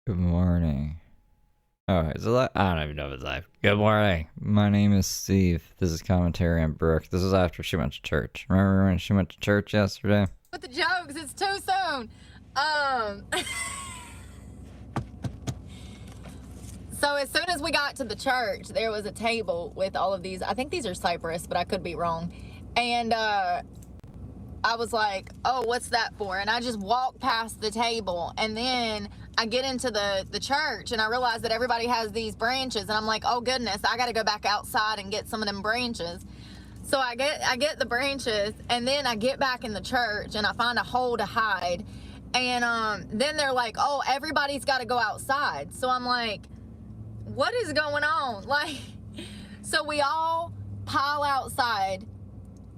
Good morning. Oh, is it live? I don't even know if it's live. Good morning. My name is Steve. This is commentary on Brooke. This is after she went to church. Remember when she went to church yesterday? With the jokes, it's too soon. So as soon as we got to the church, there was a table with all of these. I think these are cypress, but I could be wrong. And I was like, oh, what's that for? And I just walked past the table, and then I get into the church, and I realize that everybody has these branches, and I'm like, oh goodness, I got to go back outside and get some of them branches. So I get the branches, and then I get back in the church, and I find a hole to hide. And then they're like, oh, everybody's got to go outside. So I'm like, what is going on? Like, so we all pile outside,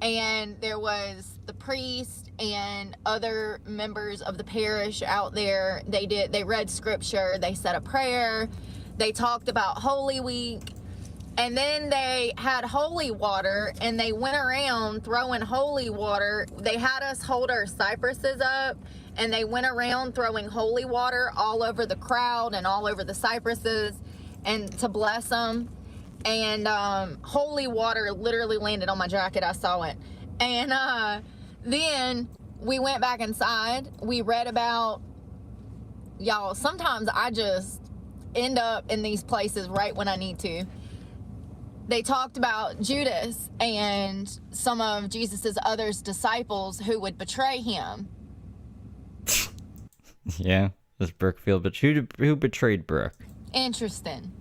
and there was the priest and other members of the parish out there. They read scripture, they said a prayer, they talked about Holy Week, and then they had holy water, and they went around throwing holy water. They had us hold our cypresses up, and they went around throwing holy water all over the crowd and all over the cypresses and to bless them. And holy water literally landed on my jacket. I saw it. And then we went back inside. We read about, y'all, sometimes I just end up in these places right when I need to. They talked about Judas and some of Jesus's other disciples who would betray him. Yeah, this Brookfield, but who betrayed Brooke? Interesting.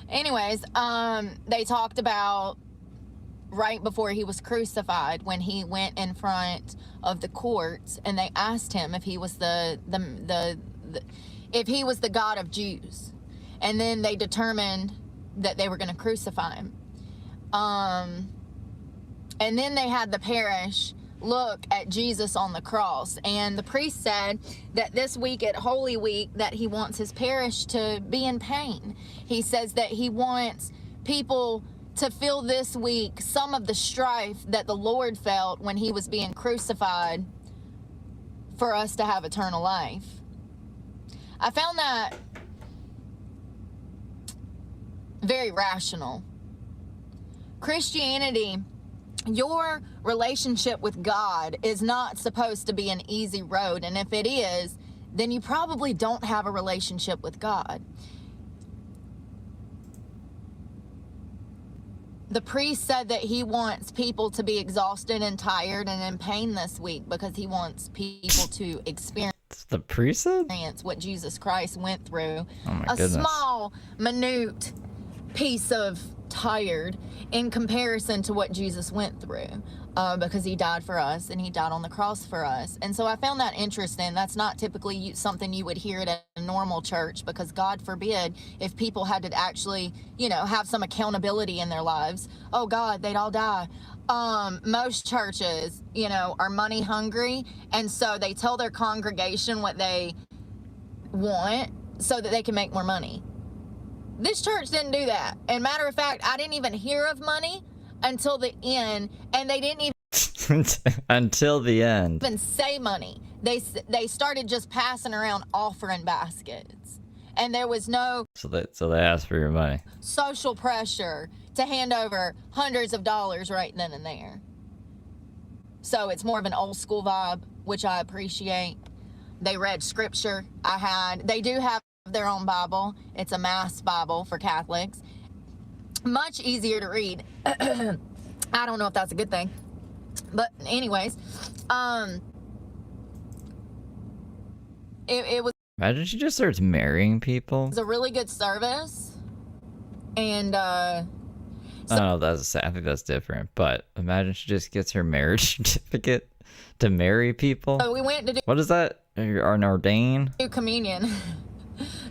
Anyways, they talked about right before he was crucified, when he went in front of the courts, and they asked him if he was if he was the God of Jews, and then they determined that they were going to crucify him. And then they had the parish look at Jesus on the cross, and the priest said that this week at Holy Week that he wants his parish to be in pain. He says that he wants people to feel this week some of the strife that the Lord felt when he was being crucified for us to have eternal life. I found that very rational. Christianity, your relationship with God is not supposed to be an easy road, and if it is, then you probably don't have a relationship with God. The priest said that he wants people to be exhausted and tired and in pain this week because he wants people to experience The priest said? what Jesus Christ went through. Oh my A goodness. small, minute piece of tired in comparison to what Jesus went through, because he died for us, and he died on the cross for us. And so I found that interesting. That's not typically something you would hear at a normal church, because God forbid if people had to actually, have some accountability in their lives. Oh God, they'd all die. Most churches, are money hungry, and so they tell their congregation what they want so that they can make more money. This church didn't do that. And matter of fact, I didn't even hear of money until the end, and they didn't even Until the end. say money. They started just passing around offering baskets, and there was no So they asked for your money. social pressure to hand over hundreds of dollars right then and there. So it's more of an old school vibe, which I appreciate. They read scripture. They do have their own Bible. It's a mass Bible for Catholics. Much easier to read. I don't know if that's a good thing, but anyways, it was Imagine she just starts marrying people. a really good service, and I don't know, I think that's different, but imagine she just gets her marriage certificate to marry people. so we went to What is that? An ordain? do communion.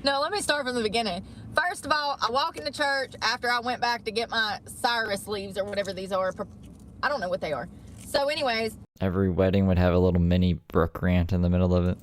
No, let me start from the beginning. First of all, I walk into church after I went back to get my Cyrus leaves or whatever these are. I don't know what they are. So anyways, Every wedding would have a little mini Brooke rant in the middle of it.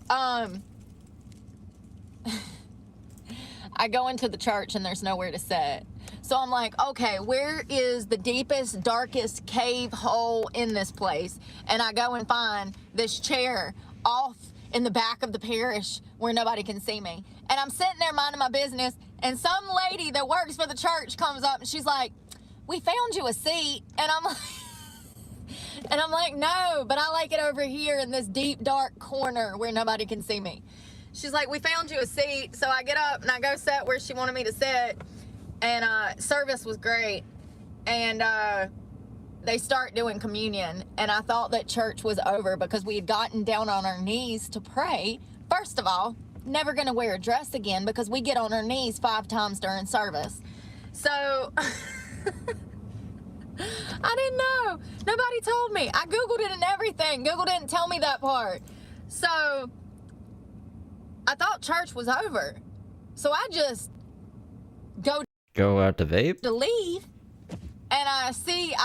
I go into the church and there's nowhere to sit. So I'm like, okay, where is the deepest, darkest cave hole in this place? And I go and find this chair off in the back of the parish where nobody can see me. And I'm sitting there minding my business, and some lady that works for the church comes up and she's like, "We found you a seat." And I'm like, no, but I like it over here in this deep, dark corner where nobody can see me. She's like, "We found you a seat." So I get up and I go sit where she wanted me to sit. And service was great. And they start doing communion. And I thought that church was over because we had gotten down on our knees to pray. First of all, never going to wear a dress again because we get on our knees 5 times during service. So I didn't know. Nobody told me. I Googled it and everything. Google didn't tell me that part. So I thought church was over. So I just Go out to vape? to leave. And I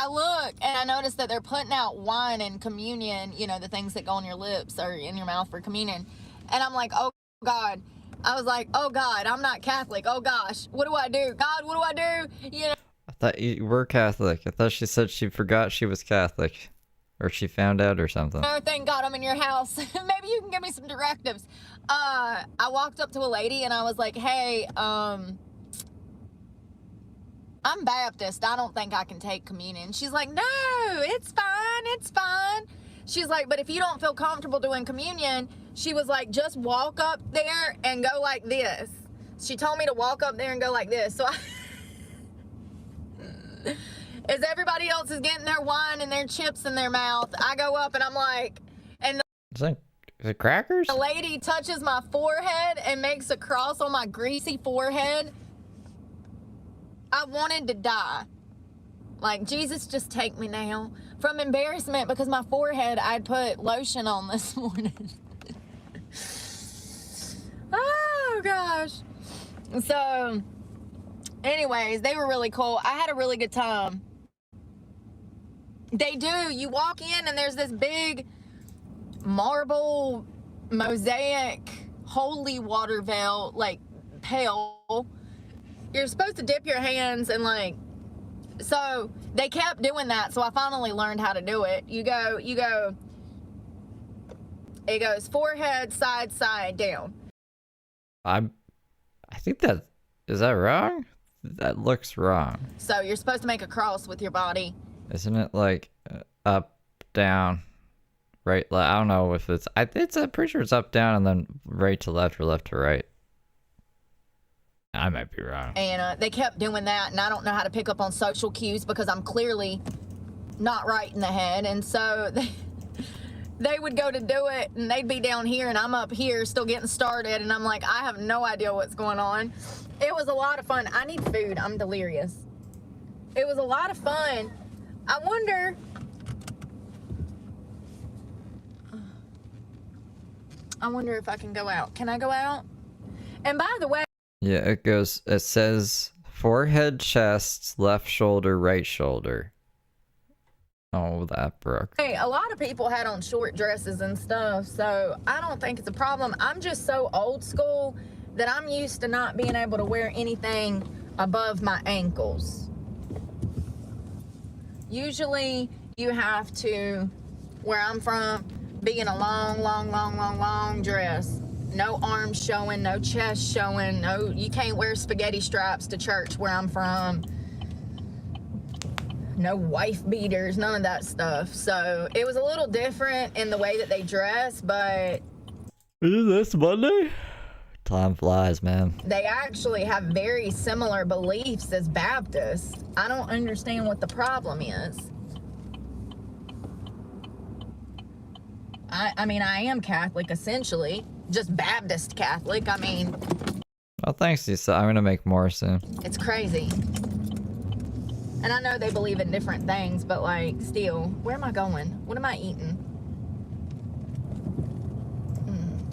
look and I notice that they're putting out wine and communion, you know, the things that go on your lips or in your mouth for communion. And I'm like, oh God. I was like, oh God, I'm not Catholic. Oh gosh, what do I do? God, what do I do? You know. I thought you were Catholic. I thought she said she forgot she was Catholic. Or she found out or something. Oh, thank God I'm in your house. Maybe you can give me some directives. I walked up to a lady and I was like, "Hey, I'm Baptist. I don't think I can take communion." She's like, "No, it's fine. It's fine." She's like, "But if you don't feel comfortable doing communion," she was like, "just walk up there and go like this." She told me to walk up there and go like this. So as everybody else is getting their wine and their chips in their mouth, I go up and I'm like, and Is it crackers? the lady touches my forehead and makes a cross on my greasy forehead. I wanted to die. Like, Jesus, just take me now. From embarrassment because my forehead, I'd put lotion on this morning. Oh, gosh. So, anyways, they were really cool. I had a really good time. They do. You walk in and there's this big marble mosaic holy water veil, like, pail. You're supposed to dip your hands and like, so they kept doing that. So I finally learned how to do it. You go, it goes forehead, side, down. I think is that wrong? That looks wrong. So you're supposed to make a cross with your body. Isn't it like up, down, right? I don't know if I'm pretty sure it's up, down, and then right to left or left to right. I might be wrong. And they kept doing that, and I don't know how to pick up on social cues because I'm clearly not right in the head. And so they would go to do it, and they'd be down here, and I'm up here still getting started, and I'm like, I have no idea what's going on. It was a lot of fun. I need food. I'm delirious. It was a lot of fun. I wonder if I can go out. Can I go out? And by the way, Yeah, it says forehead, chest, left shoulder, right shoulder. Oh, that Brooke. hey, a lot of people had on short dresses and stuff, so I don't think it's a problem. I'm just so old school that I'm used to not being able to wear anything above my ankles. Usually you have to, where I'm from, be in a long dress. No arms showing, no chest showing, you can't wear spaghetti straps to church where I'm from. No wife beaters, none of that stuff. So it was a little different in the way that they dress, but Is this Monday? Time flies, man. they actually have very similar beliefs as Baptists. I don't understand what the problem is. I mean, I am Catholic essentially, just Baptist Catholic. I mean, Well, thanks, Lisa. I'm gonna make more soon. it's crazy. And I know they believe in different things, but like, still, where am I going? What am I eating?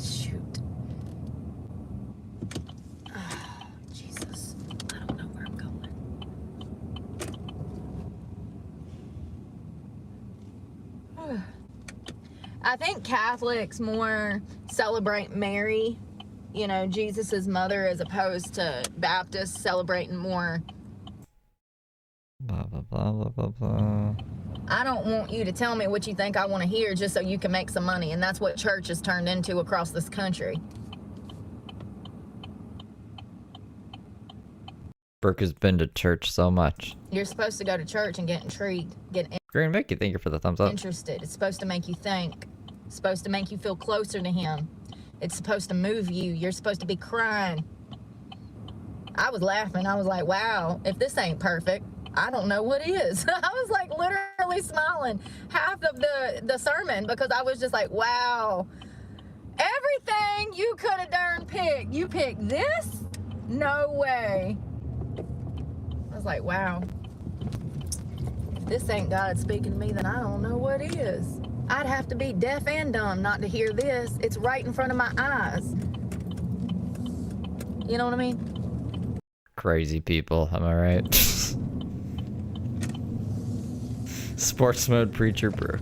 Shoot. Jesus. I don't know where I'm going. I think Catholics more celebrate Mary, you know, Jesus's mother, as opposed to Baptists celebrating more Blah, blah, blah, blah, blah, blah. I don't want you to tell me what you think I want to hear just so you can make some money. And that's what church has turned into across this country. Brooke has been to church so much. You're supposed to go to church and get intrigued, Green Mickey, thank you for the thumbs up. interested. It's supposed to make you think. It's supposed to make you feel closer to him. It's supposed to move you. You're supposed to be crying. I was laughing. I was like, wow, if this ain't perfect, I don't know what is. I was like literally smiling half of the sermon because I was just like, wow, everything you could have darn picked. You picked this? No way. I was like, wow. If this ain't God speaking to me, then I don't know what is. I'd have to be deaf and dumb not to hear this. It's right in front of my eyes. You know what I mean? Crazy people, am I right? Sports mode preacher Brooke.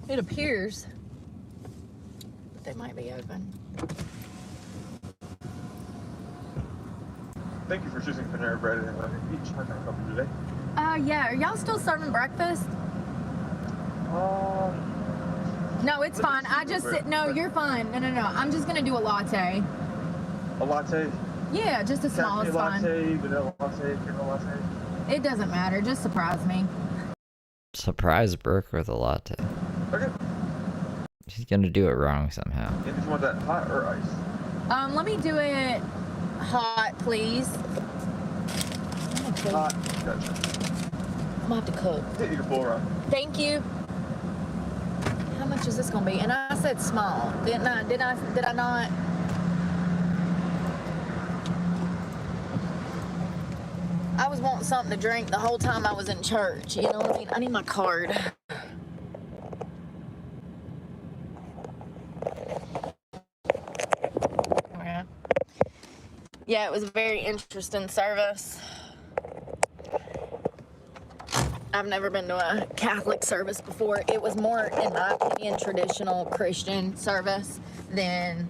It appears that they might be open. Thank you for choosing Panera Bread and Beach. How can I help you today? Yeah, are y'all still serving breakfast? No, it's fine. I just sit. No, you're fine. No. I'm just gonna do a latte. A latte? Yeah, just a small. It's fine. Latte, vanilla latte, caramel latte. It doesn't matter. Just surprise me. Surprise Brooke with a latte. Okay. She's gonna do it wrong somehow. And did you want that hot or ice? Let me do it hot, please. Hot. Gotcha. I'm gonna have to cook. Hit your full run. Thank you. How much is this gonna be? And I said small, didn't I? Did I not? I was wanting something to drink the whole time I was in church. You know what I mean? I need my card. Yeah, it was a very interesting service. I've never been to a Catholic service before. It was more, in my opinion, traditional Christian service than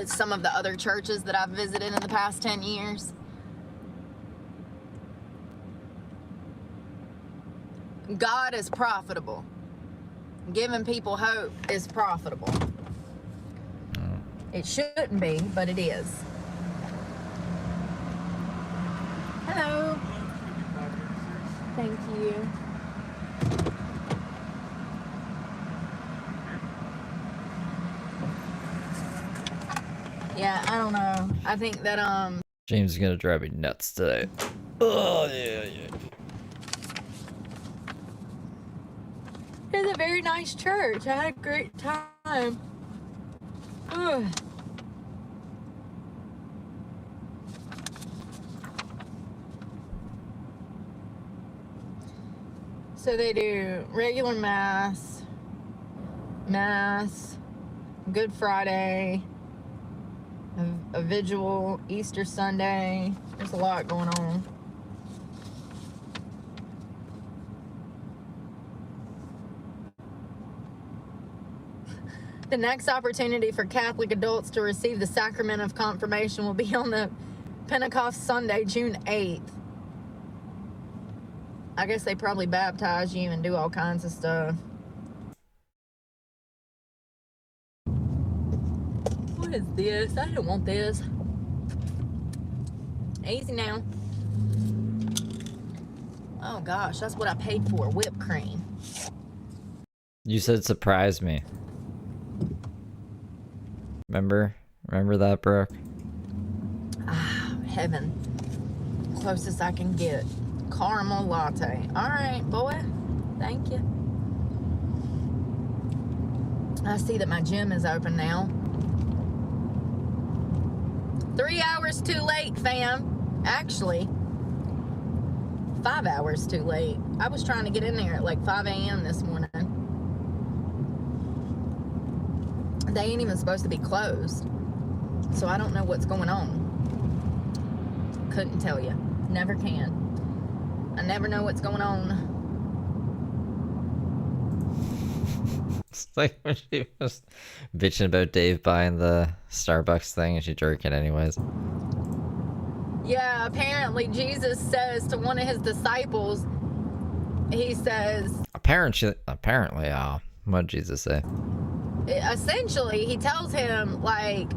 some of the other churches that I've visited in the past 10 years. God is profitable. Giving people hope is profitable. It shouldn't be, but it is. Hello. Thank you. Yeah, I don't know. I think that James is gonna drive me nuts today. Oh yeah. It's a very nice church. I had a great time. Ugh. So they do regular mass, Good Friday, a vigil, Easter Sunday. There's a lot going on. The next opportunity for Catholic adults to receive the sacrament of confirmation will be on the Pentecost Sunday, June 8th. I guess they probably baptize you and do all kinds of stuff. What is this? I don't want this. Easy now. Oh gosh, that's what I paid for, whipped cream. You said surprise me. Remember that, Brooke? Ah, heaven. Closest I can get. Caramel latte. All right, boy. Thank you. I see that my gym is open now. 3 hours too late, fam. Actually, 5 hours too late. I was trying to get in there at like 5 a.m. this morning. They ain't even supposed to be closed. So I don't know what's going on. Couldn't tell you. Never can. I never know what's going on. It's like when she was bitching about Dave buying the Starbucks thing and she jerked it anyways. Yeah, apparently Jesus says to one of his disciples, he says, apparently, what'd Jesus say? Essentially, he tells him, like,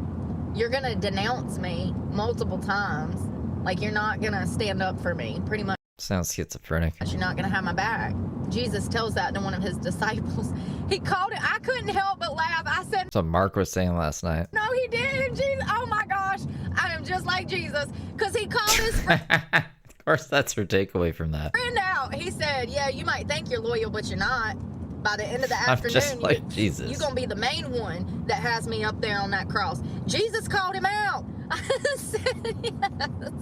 you're gonna denounce me multiple times. Like, you're not gonna stand up for me, pretty much. Sounds schizophrenic. You're not gonna have my back. Jesus tells that to one of his disciples. He called it. I couldn't help but laugh. I said, That's what Mark was saying last night. no, he didn't. Jesus. Oh my gosh, I am just like Jesus, because he called his friend Of course, that's her takeaway from that. out. He said, yeah, you might think you're loyal, but you're not. By the end of the I'm afternoon, just like Jesus. you're gonna be the main one that has me up there on that cross. Jesus called him out. I said, yes.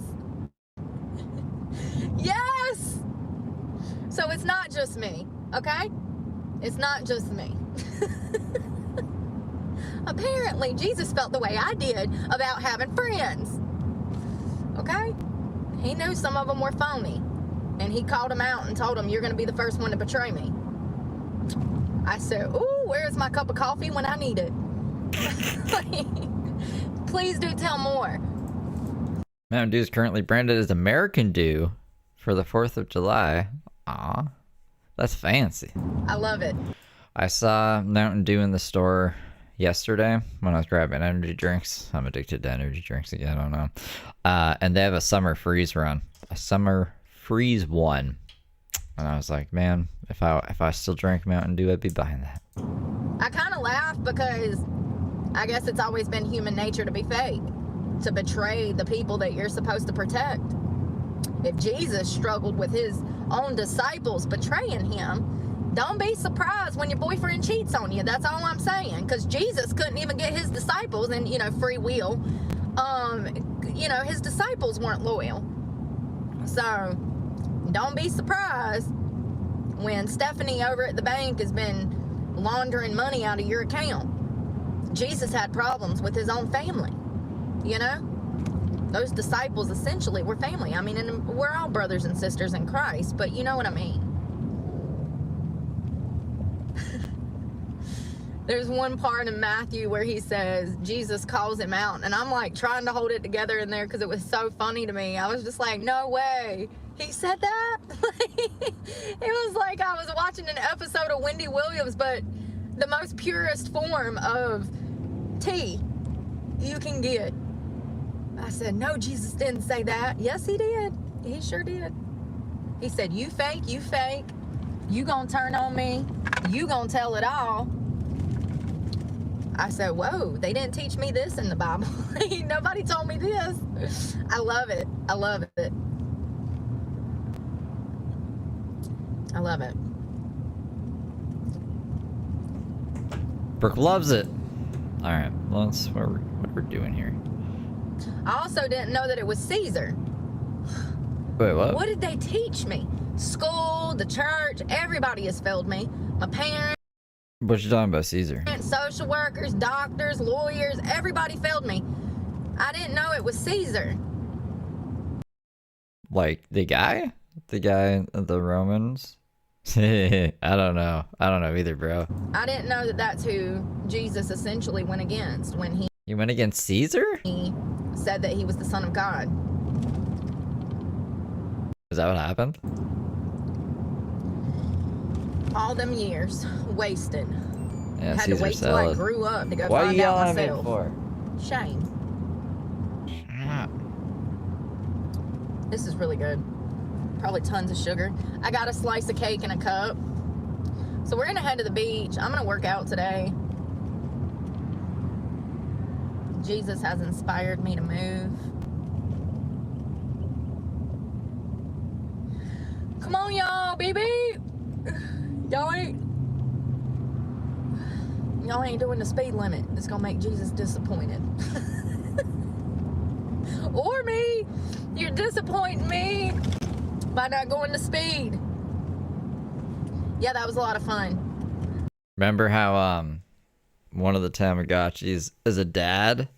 Yes. So it's not just me, okay? It's not just me. Apparently, Jesus felt the way I did about having friends. Okay? He knew some of them were phony. And he called them out and told them, you're going to be the first one to betray me. I said, ooh, where's my cup of coffee when I need it? Please do tell more. Mountain Dew is currently branded as American Dew for the 4th of July. Aw, that's fancy. I love it. I saw Mountain Dew in the store yesterday when I was grabbing energy drinks. I'm addicted to energy drinks again, I don't know. And they have a summer freeze run. A summer freeze one. And I was like, man, if I still drank Mountain Dew, I'd be buying that. I kind of laugh because I guess it's always been human nature to be fake, to betray the people that you're supposed to protect. If Jesus struggled with his own disciples betraying him, don't be surprised when your boyfriend cheats on you. That's all I'm saying. Because Jesus couldn't even get his disciples, and, free will. His disciples weren't loyal. So, don't be surprised when Stephanie over at the bank has been laundering money out of your account. Jesus had problems with his own family, Those disciples essentially were family. I mean, and we're all brothers and sisters in Christ, but you know what I mean. There's one part in Matthew where he says, Jesus calls him out, and I'm like trying to hold it together in there because it was so funny to me. I was just like, no way. He said that? It was like I was watching an episode of Wendy Williams, but the most purest form of tea you can get. I said, no, Jesus didn't say that. Yes, he did. He sure did. He said, you fake. You gonna turn on me. You gonna tell it all. I said, whoa, they didn't teach me this in the Bible. Nobody told me this. I love it. I love it. I love it. Brooke loves it. All right, well, that's what we're doing here. I also didn't know that it was Caesar. Wait, what? What did they teach me? School, the church, everybody has failed me. My parents. What you talking about, Caesar? Social workers, doctors, lawyers, everybody failed me. I didn't know it was Caesar. Like the guy of the Romans? I don't know either, bro. I didn't know that that's who Jesus essentially went against when You went against Caesar? he said that he was the Son of God. Is that what happened? All them years wasted. Yeah, Had Caesar to wait till I salad. grew up to go What are find you out yelling at me myself. for? Shame. Ah. This is really good. Probably tons of sugar. I got a slice of cake and a cup. So we're gonna head to the beach. I'm gonna work out today. Jesus has inspired me to move. Come on, y'all, baby. Y'all ain't doing the speed limit. It's gonna make Jesus disappointed. Or me. You're disappointing me by not going to speed. Yeah, that was a lot of fun. Remember how one of the Tamagotchis is a dad?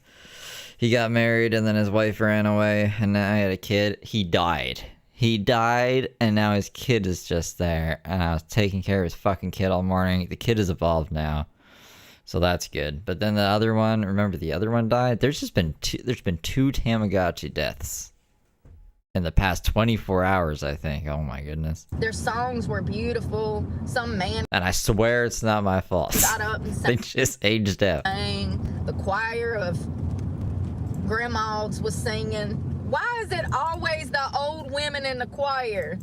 He got married and then his wife ran away and now he had a kid. He died, and now his kid is just there, and I was taking care of his fucking kid all morning. The kid is evolved now, so that's good. But then the other one, remember the other one died? There's been two Tamagotchi deaths In the past 24 hours, I think. Oh my goodness. Their songs were beautiful. Some man And I swear it's not my fault. got up and They just aged out. sang. The choir of grandmas was singing. Why is it always the old women in the choir?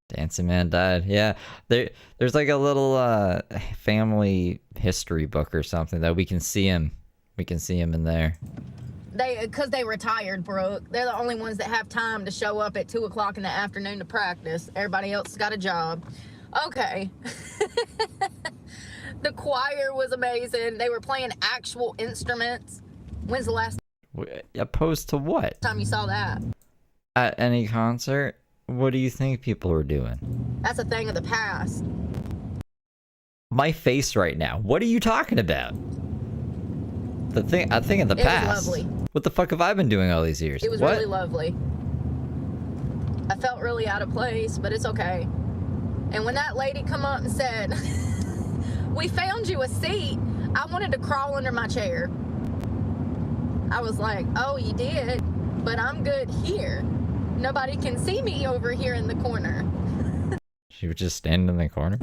Dancing Man died. Yeah, there's like a little family history book or something that we can see him. We can see him in there. Because they retired, Brooke. They're the only ones that have time to show up at 2 o'clock in the afternoon to practice. Everybody else has got a job. Okay. The choir was amazing. They were playing actual instruments. When's the last Opposed to what? time you saw that? At any concert? What do you think people were doing? That's a thing of the past. My face right now. What are you talking about? A thing in the past. It was lovely. What the fuck have I been doing all these years? It was What? really lovely. I felt really out of place, but it's okay. And when that lady come up and said, "We found you a seat," I wanted to crawl under my chair. I was like, "Oh, you did? But I'm good here. Nobody can see me over here in the corner." She was just standing in the corner.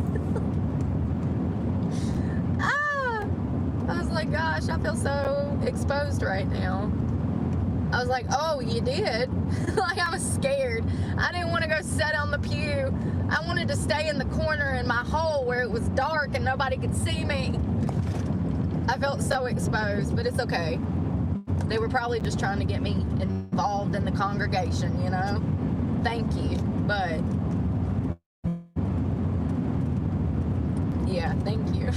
I was like, gosh, I feel so exposed right now. I was like, "Oh, you did?" Like, I was scared. I didn't want to go sit on the pew. I wanted to stay in the corner in my hole where it was dark and nobody could see me. I felt so exposed, but it's okay. They were probably just trying to get me involved in the congregation, you know? Thank you, but... yeah, thank you.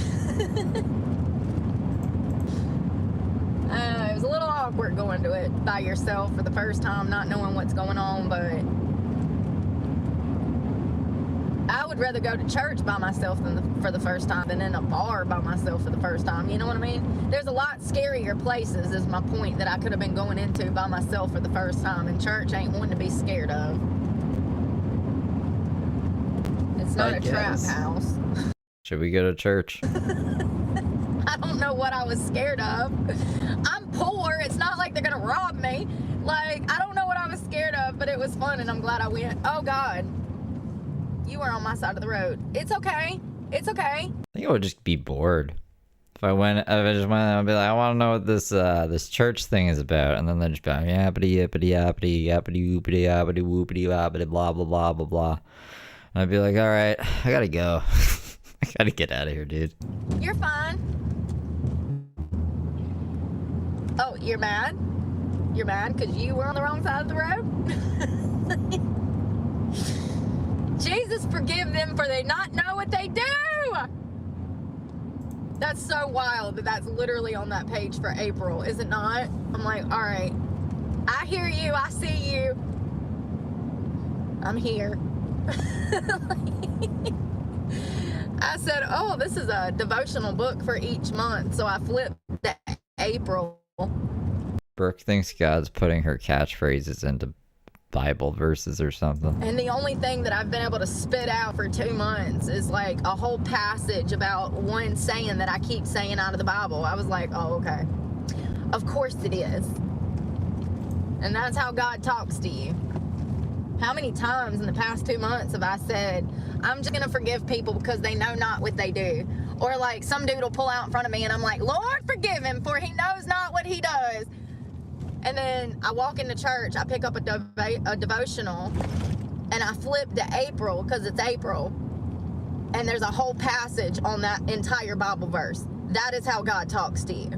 It was a little awkward going to it by yourself for the first time, not knowing what's going on, but I would rather go to church by myself for the first time than in a bar by myself for the first time. You know what I mean? There's a lot scarier places, is my point, that I could have been going into by myself for the first time, and church ain't one to be scared of. It's not a trap house. Should we go to church? I don't know what I was scared of. I'm poor. It's not like they're gonna rob me. Like, I don't know what I was scared of, but it was fun, and I'm glad I went. Oh, God. You were on my side of the road. It's okay. It's okay. I think I would just be bored. If I just went, I'd be like, I want to know what this church thing is about, and then they'd just be like, yappity yippity yappity yappity whoopity yappity whoopity yappity blah blah blah blah blah, and I'd be like, all right, I gotta go. I gotta get out of here, dude. You're fine. Oh, you're mad? You're mad because you were on the wrong side of the road? Jesus, forgive them, for they not know what they do. That's so wild that that's literally on that page for April, is it not? I'm like, all right, I hear you, I see you, I'm here. I said, oh, this is a devotional book for each month, so I flipped to April. Brooke thinks God's putting her catchphrases into Bible verses or something. And the only thing that I've been able to spit out for 2 months is like a whole passage about one saying that I keep saying out of the Bible. I was like, oh, okay. Of course it is. And that's how God talks to you. How many times in the past 2 months have I said, I'm just going to forgive people because they know not what they do? Or like some dude will pull out in front of me and I'm like, Lord, forgive him, for he knows not what he does. And then I walk into church, I pick up a devotional, and I flip to April, because it's April, and there's a whole passage on that entire Bible verse. That is how God talks to you.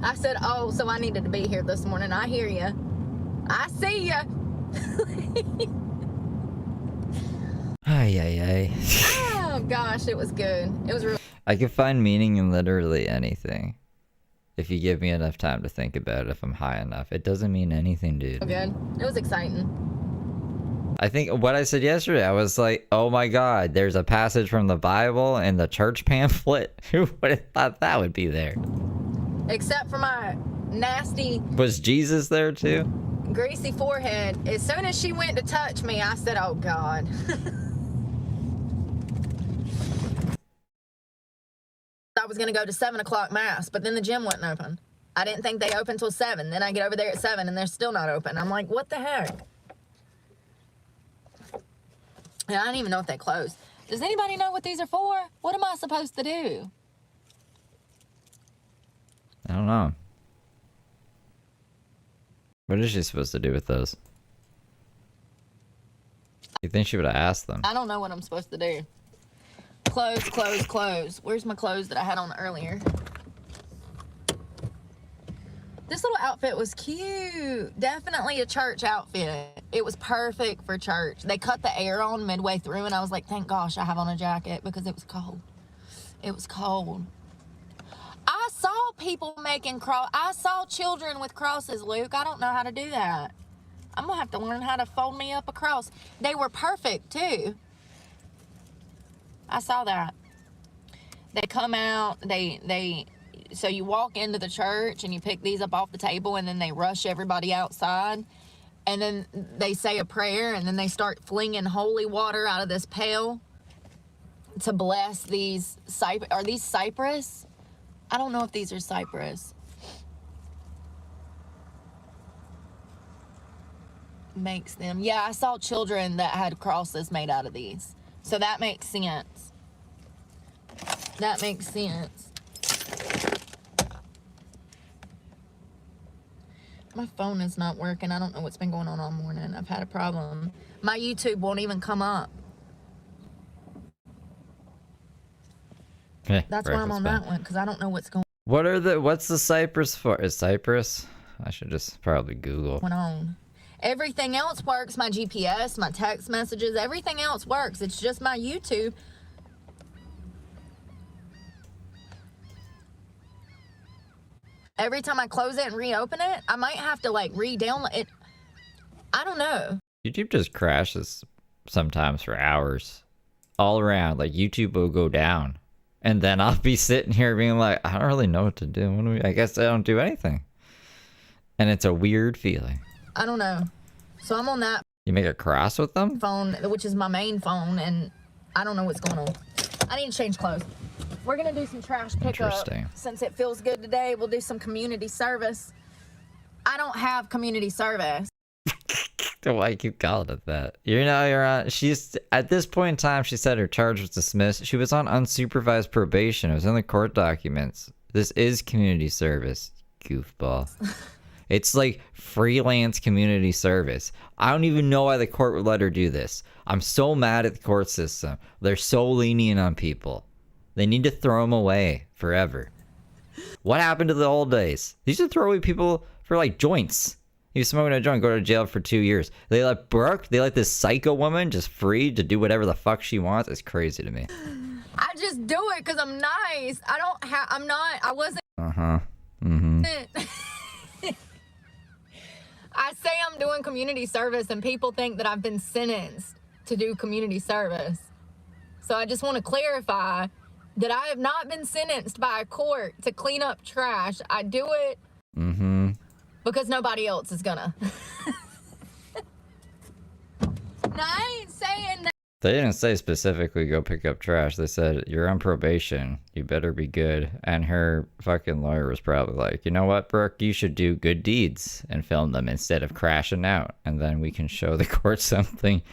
I said, oh, so I needed to be here this morning. I hear you. I see you. Ay, ay, ay. Oh, gosh, it was good. It was really I can find meaning in literally anything. If you give me enough time to think about it, if I'm high enough. It doesn't mean anything, dude. good. It was exciting. I think what I said yesterday, I was like, oh my God, there's a passage from the Bible in the church pamphlet. Who would have thought that would be there? Except for my nasty, Was Jesus there too? greasy forehead. As soon as she went to touch me, I said, oh, God. I was going to go to 7 o'clock mass, but then the gym wasn't open. I didn't think they opened till 7. Then I get over there at 7 and they're still not open. I'm like, what the heck? And I don't even know if they closed. Does anybody know what these are for? What am I supposed to do? I don't know. What is she supposed to do with those? You think she would have asked them? I don't know what I'm supposed to do. Close, close, close. Where's my clothes that I had on earlier? This little outfit was cute. Definitely a church outfit. It was perfect for church. They cut the air on midway through, and I was like, thank gosh I have on a jacket because it was cold. It was cold. I saw people making I saw children with crosses, Luke. I don't know how to do that. I'm gonna have to learn how to fold me up a cross. They were perfect too. I saw that. They come out, so you walk into the church and you pick these up off the table, and then they rush everybody outside, and then they say a prayer, and then they start flinging holy water out of this pail to bless these are these cypress? I don't know if these are cypress. Makes them. Yeah, I saw children that had crosses made out of these. So that makes sense. That makes sense. My phone is not working. I don't know what's been going on all morning. I've had a problem. My YouTube won't even come up. Okay, That's why I'm on that one, because I don't know what's going What's the Cypress for? Is Cypress? I should just probably Google. on. Everything else works. My GPS, my text messages, everything else works. It's just my YouTube. Every time I close it and reopen it, I might have to like re-download it. I don't know. YouTube just crashes sometimes for hours. All around. Like YouTube will go down. And then I'll be sitting here being like, I don't really know what to do. I guess I don't do anything. And it's a weird feeling. I don't know. So I'm on that You make a cross with them? phone, which is my main phone, and I don't know what's going on. I need to change clothes. We're going to do some trash pickup. Interesting. Since it feels good today, we'll do some community service. I don't have community service. Why you keep calling it that? You know, you're on. She's at this point in time. She said her charge was dismissed. She was on unsupervised probation. It was in the court documents. This is community service, goofball. It's like freelance community service. I don't even know why the court would let her do this. I'm so mad at the court system. They're so lenient on people. They need to throw them away forever. What happened to the old days? They used to throw away people for like joints. You smoking a joint, go to jail for 2 years. They let Brooke, they let this psycho woman just free to do whatever the fuck she wants. It's crazy to me. I just do it because I'm nice. I wasn't. Uh-huh. Mm-hmm. I say I'm doing community service, and people think that I've been sentenced to do community service. So I just want to clarify that I have not been sentenced by a court to clean up trash. I do it because nobody else is gonna. No, I ain't saying that. They didn't say specifically go pick up trash. They said, you're on probation. You better be good. And her fucking lawyer was probably like, you know what, Brooke? You should do good deeds and film them instead of crashing out. And then we can show the court something.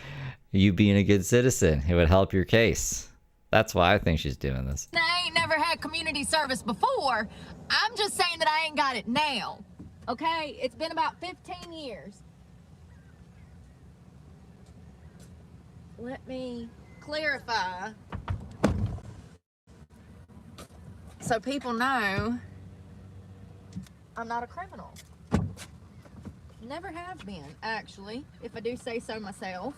You being a good citizen. It would help your case. That's why I think she's doing this. I ain't never had community service before. I'm just saying that I ain't got it now. Okay? It's been about 15 years. Let me clarify so people know I'm not a criminal. Never have been, actually, if I do say so myself.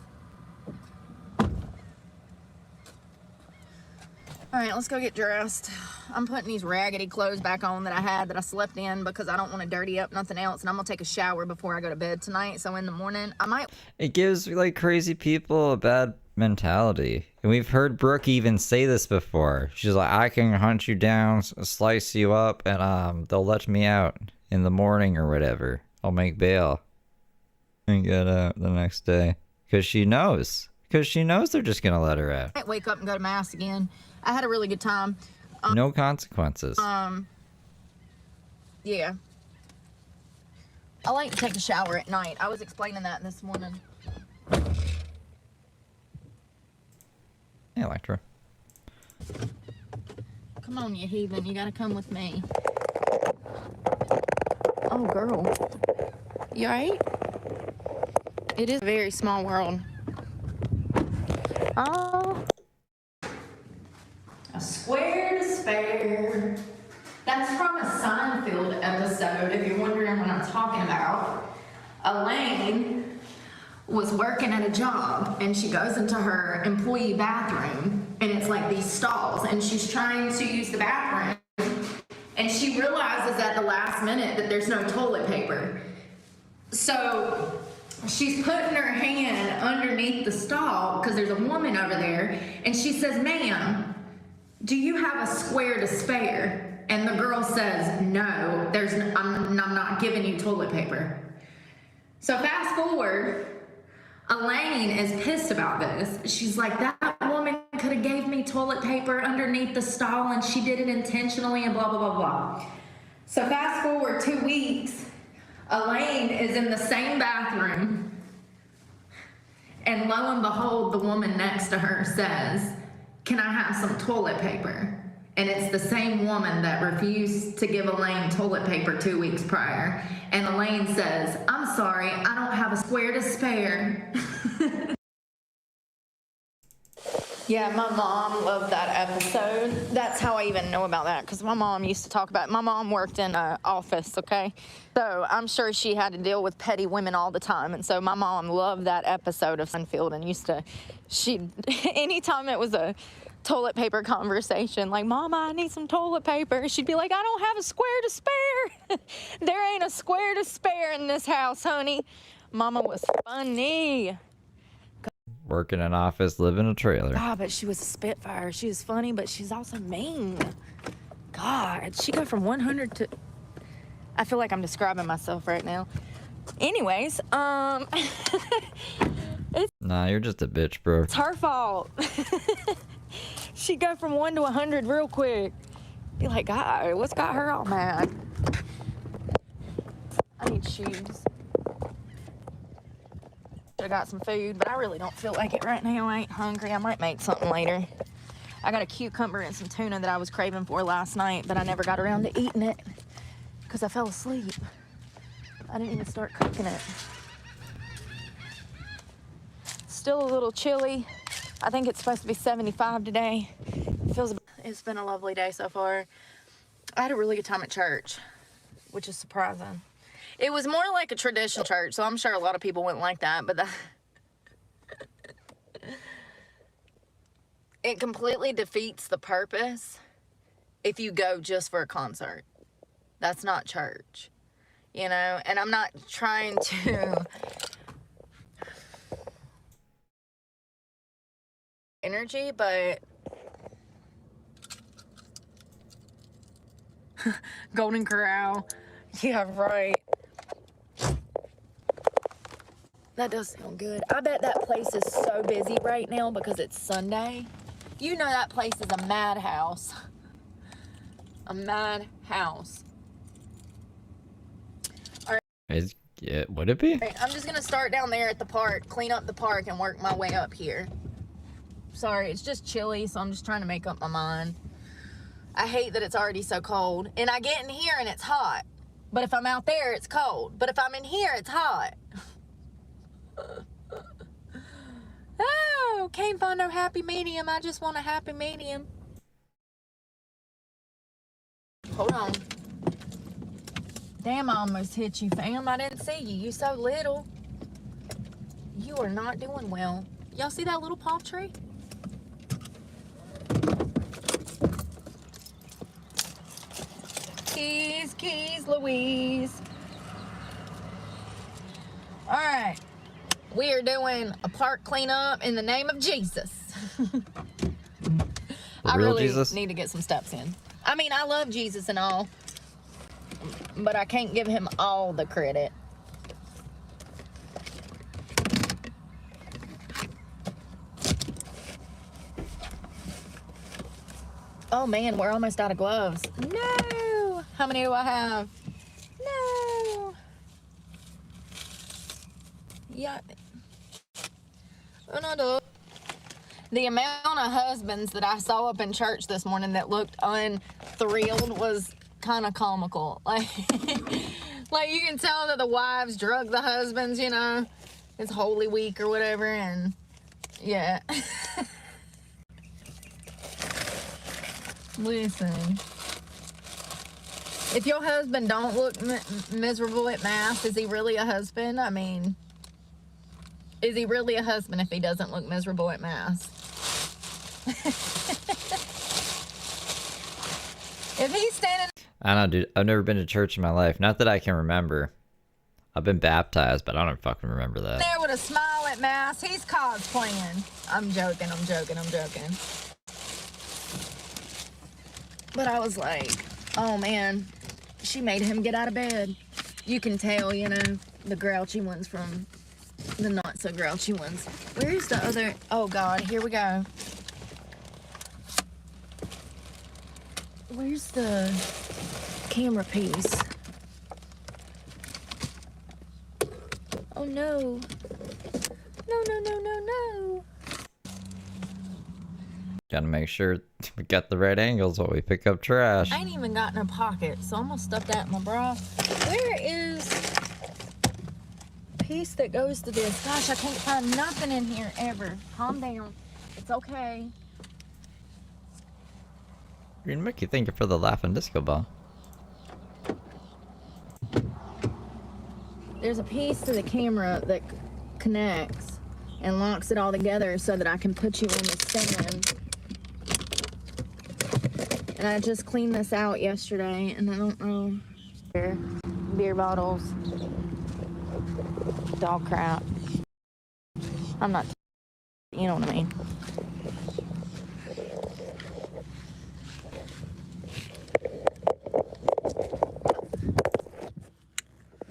All right, let's go get dressed. I'm putting these raggedy clothes back on that I had that I slept in because I don't want to dirty up nothing else. And I'm going to take a shower before I go to bed tonight. So in the morning, I might... It gives like crazy people a bad mentality. And we've heard Brooke even say this before. She's like, I can hunt you down, slice you up, and they'll let me out in the morning or whatever. I'll make bail and get out the next day. Because she knows. Because she knows they're just going to let her out. I might wake up and go to mass again. I had a really good time. No consequences. Yeah. I like to take a shower at night. I was explaining that this morning. Hey, Electra. Come on, you heathen. You gotta come with me. Oh, girl. You alright? It is a very small world. Oh. A square to spare. That's from a Seinfeld episode, if you're wondering what I'm talking about. Elaine was working at a job, and she goes into her employee bathroom, and it's like these stalls, and she's trying to use the bathroom, and she realizes at the last minute that there's no toilet paper. So she's putting her hand underneath the stall, because there's a woman over there, and she says, "Ma'am, do you have a square to spare?" And the girl says, "No, I'm not giving you toilet paper." So fast forward, Elaine is pissed about this. She's like, "That woman could have gave me toilet paper underneath the stall, and she did it intentionally, and blah, blah, blah, blah." So fast forward 2 weeks, Elaine is in the same bathroom, and lo and behold, the woman next to her says, "Can I have some toilet paper?" And it's the same woman that refused to give Elaine toilet paper 2 weeks prior. And Elaine says, "I'm sorry, I don't have a square to spare." Yeah, my mom loved that episode. That's how I even know about that, because my mom used to talk about it. My mom worked in an office, okay? So I'm sure she had to deal with petty women all the time. And so my mom loved that episode of Seinfeld and anytime it was a toilet paper conversation, like, "Mama, I need some toilet paper," she'd be like, "I don't have a square to spare." There ain't a square to spare in this house, honey. Mama was funny. Work in an office, live in a trailer. God, but she was a spitfire. She was funny, but she's also mean. God, she go from 100 to... I feel like I'm describing myself right now. Anyways, Nah, you're just a bitch, bro. it's her fault. She go from 1 to 100 real quick. Be like, God, what's got her all mad? I need shoes. I got some food, but I really don't feel like it right now. I ain't hungry. I might make something later. I got a cucumber and some tuna that I was craving for last night, but I never got around to eating it because I fell asleep. I didn't even start cooking it. Still a little chilly. I think it's supposed to be 75 today. It's been a lovely day so far. I had a really good time at church, which is surprising. It was more like a traditional church, so I'm sure a lot of people wouldn't like that, but it completely defeats the purpose if you go just for a concert. That's not church, you know? And I'm not trying to energy, but Golden Corral. Yeah, right. That does sound good. I bet that place is so busy right now because it's Sunday. You know that place is a madhouse. A madhouse. All right. Would it be? I'm just gonna start down there at the park, clean up the park, and work my way up here. Sorry, it's just chilly, so I'm just trying to make up my mind. I hate that it's already so cold. And I get in here and it's hot. But if I'm out there, it's cold. But if I'm in here, it's hot. Oh, can't find no happy medium. I just want a happy medium. Hold on. Damn, I almost hit you, fam. I didn't see you. You so little. You are not doing well. Y'all see that little palm tree? Keys, Louise. All right. We are doing a park cleanup in the name of Jesus. I really Jesus? need to get some steps in. I mean, I love Jesus and all, but I can't give him all the credit. Oh man, we're almost out of gloves. No! How many do I have? No! Yeah. The amount of husbands that I saw up in church this morning that looked unthrilled was kind of comical. Like, like you can tell that the wives drug the husbands, you know. It's Holy Week or whatever, and yeah. Listen. If your husband don't look miserable at Mass, is he really a husband? I mean, is he really a husband if he doesn't look miserable at Mass? If he's standing... I don't know, dude. I've never been to church in my life. Not that I can remember. I've been baptized, but I don't fucking remember that. There with a smile at Mass, he's cosplaying. I'm joking. But I was like, oh man, she made him get out of bed. You can tell, you know, the grouchy ones from the not so grouchy ones. Where's the other? Oh God, here we go. Where's the camera piece? Oh no. No. Gotta make sure we got the right angles while we pick up trash. I ain't even got no pocket, so I'm gonna stuff that in my bra. Where is the piece that goes to this? Gosh, I can't find nothing in here ever. Calm down. It's okay. You're gonna make you think for the laughing disco ball. There's a piece to the camera that connects and locks it all together so that I can put you on the stand. And I just cleaned this out yesterday, and I don't know. Beer bottles, dog crap. I'm not, you know what I mean.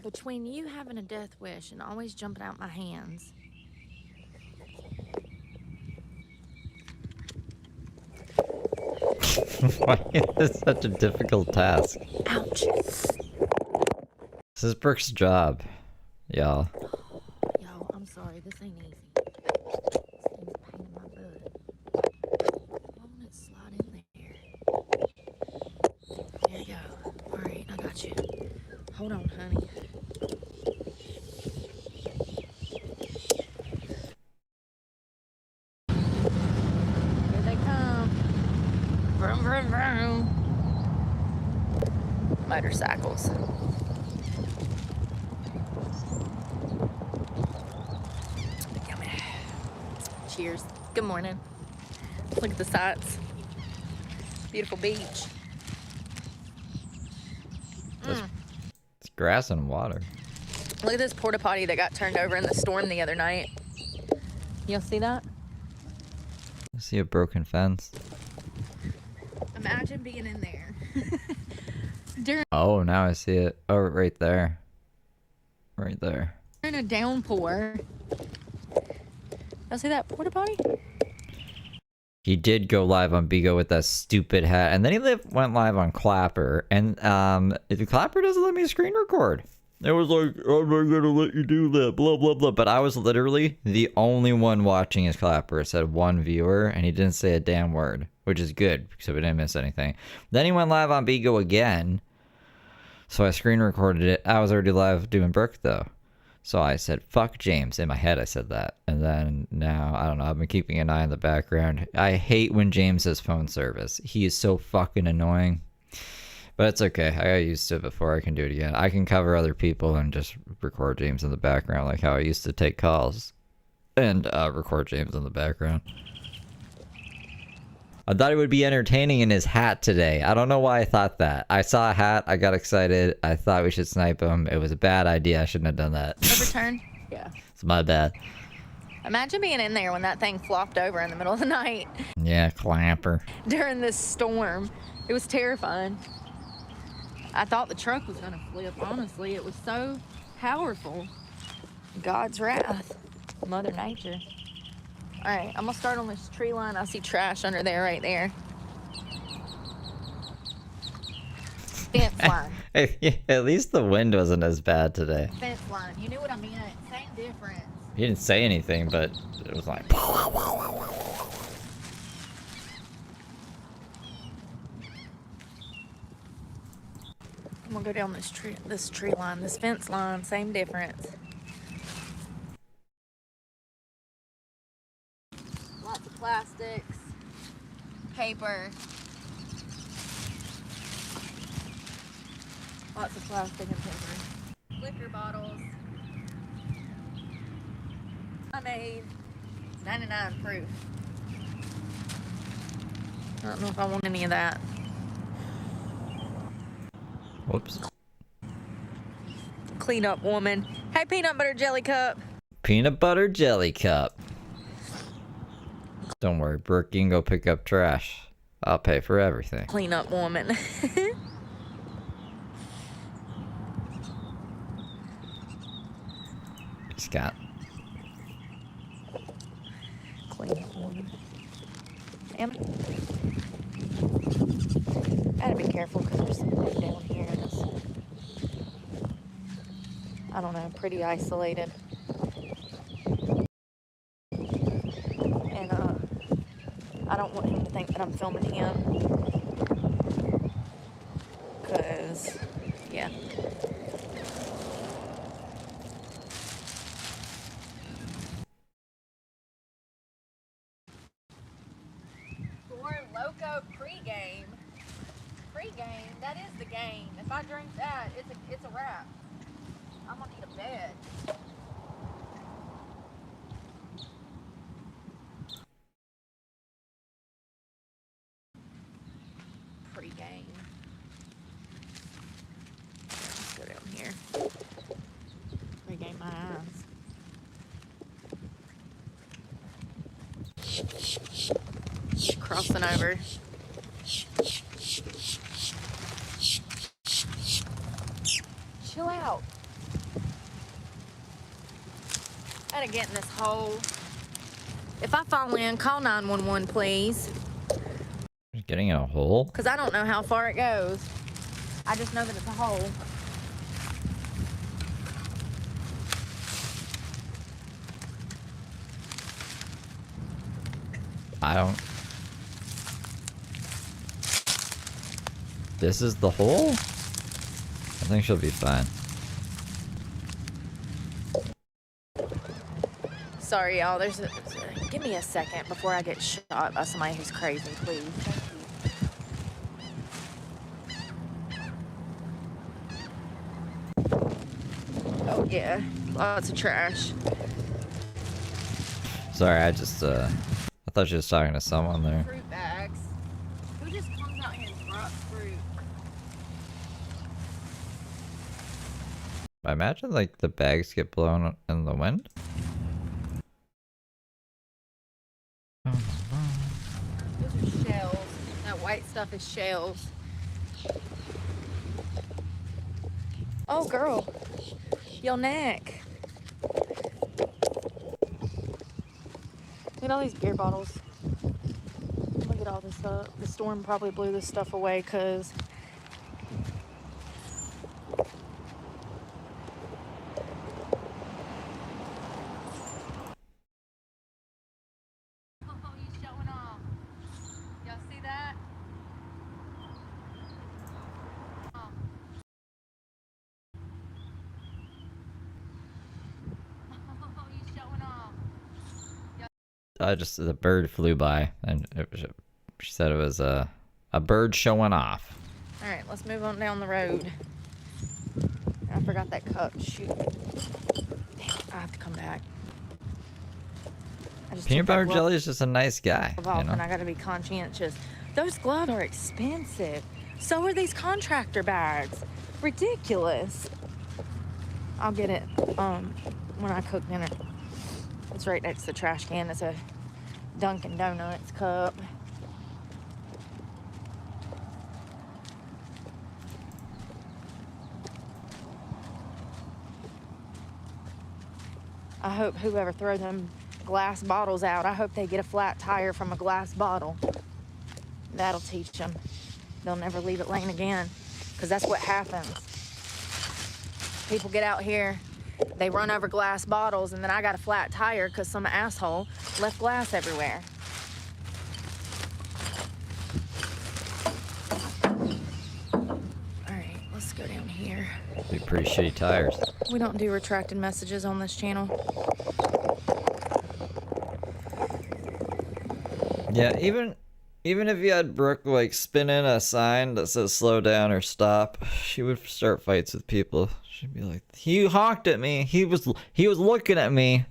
Between you having a death wish and always jumping out my hands. Why is this such a difficult task? Ouch. This is Brooke's job, y'all. Yo, I'm sorry, this ain't easy. This thing's a pain in my butt. Why won't it slide in there? There you go. Alright, I got you. Hold on, honey. Here they come. Vroom, vroom, vroom. Motorcycles. Yummy. Cheers. Good morning. Look at the sights. Beautiful beach. It's grass and water. Look at this porta potty that got turned over in the storm the other night. You'll see that? I see a broken fence. Imagine being in there. Oh, now I see it. Oh, right there. Right there. During a downpour. Y'all see that porta potty? He did go live on Bigo with that stupid hat, and then he went live on Clapper, and if Clapper doesn't let me screen record. It was like, I'm not gonna let you do that, blah, blah, blah. But I was literally the only one watching his Clapper. It said one viewer, and he didn't say a damn word, which is good, so we didn't miss anything. Then he went live on Bigo again, so I screen recorded it. I was already live doing Brooke, though. So I said, fuck James. In my head, I said that. And then now, I don't know, I've been keeping an eye in the background. I hate when James has phone service. He is so fucking annoying. But it's okay. I got used to it before. I can do it again. I can cover other people and just record James in the background, like how I used to take calls and record James in the background. I thought it would be entertaining in his hat today. I don't know why I thought that. I saw a hat. I got excited. I thought we should snipe him. It was a bad idea. I shouldn't have done that. Overturn? Yeah. It's my bad. Imagine being in there when that thing flopped over in the middle of the night. Yeah, Clapper. During this storm. It was terrifying. I thought the truck was going to flip, honestly. It was so powerful. God's wrath. Mother Nature. All right, I'm going to start on this tree line. I see trash under there right there. Fence line. Hey, yeah, at least the wind wasn't as bad today. Fence line. You knew what I meant. Same difference. He didn't say anything, but it was like. I'm gonna go down this tree line, this fence line, same difference. Lots of plastics, paper, lots of plastic and paper, liquor bottles. I made 99 proof. I don't know if I want any of that. Whoops. Clean up woman. Hey, peanut butter jelly cup. Peanut butter jelly cup. Don't worry, Brooke, you can go pick up trash. I'll pay for everything. Clean up woman. Scott. Clean up woman. Damn it. I gotta be careful because there's something down here that's, I don't know, pretty isolated. And I don't want him to think that I'm filming him. Because, yeah. Four Loco pregame. Pre-game, that is the game. If I drink that, it's a wrap. I'm gonna need a bed. Pre-game. Let's go down here. Pre-game my eyes. Crossing over. Chill out. I gotta get in this hole. If I fall in, call 911, please. You're getting in a hole? Because I don't know how far it goes. I just know that it's a hole. I don't. This is the hole? I think she'll be fine. Sorry, y'all. Give me a second before I get shot by somebody who's crazy, please. Thank you. Oh, yeah. Lots of trash. Sorry, I thought she was talking to someone there. Fruit bags. Who just comes out here and drops fruit? I imagine, like, the bags get blown in the wind? Those are shells. That white stuff is shells. Oh, girl. Your neck. Look at all these beer bottles. Look at all this stuff. The storm probably blew this stuff away because the bird flew by, and she said it was a bird showing off. All right, let's move on down the road. I forgot that cup. Shoot. Damn, I have to come back. Peanut butter jelly is just a nice guy, you know? And I gotta be conscientious. Those gloves are expensive. So are these contractor bags. Ridiculous. I'll get it when I cook dinner. It's right next to the trash can. It's a Dunkin' Donuts cup. I hope whoever throws them glass bottles out, I hope they get a flat tire from a glass bottle. That'll teach them. They'll never leave it laying again, because that's what happens. People get out here They run over glass bottles, and then I got a flat tire because some asshole left glass everywhere. All right, let's go down here. Be pretty shitty tires. We don't do retracted messages on this channel. Yeah, even if you had Brooke like spin in a sign that says slow down or stop, she would start fights with people. She'd be like, "He honked at me. He was looking at me."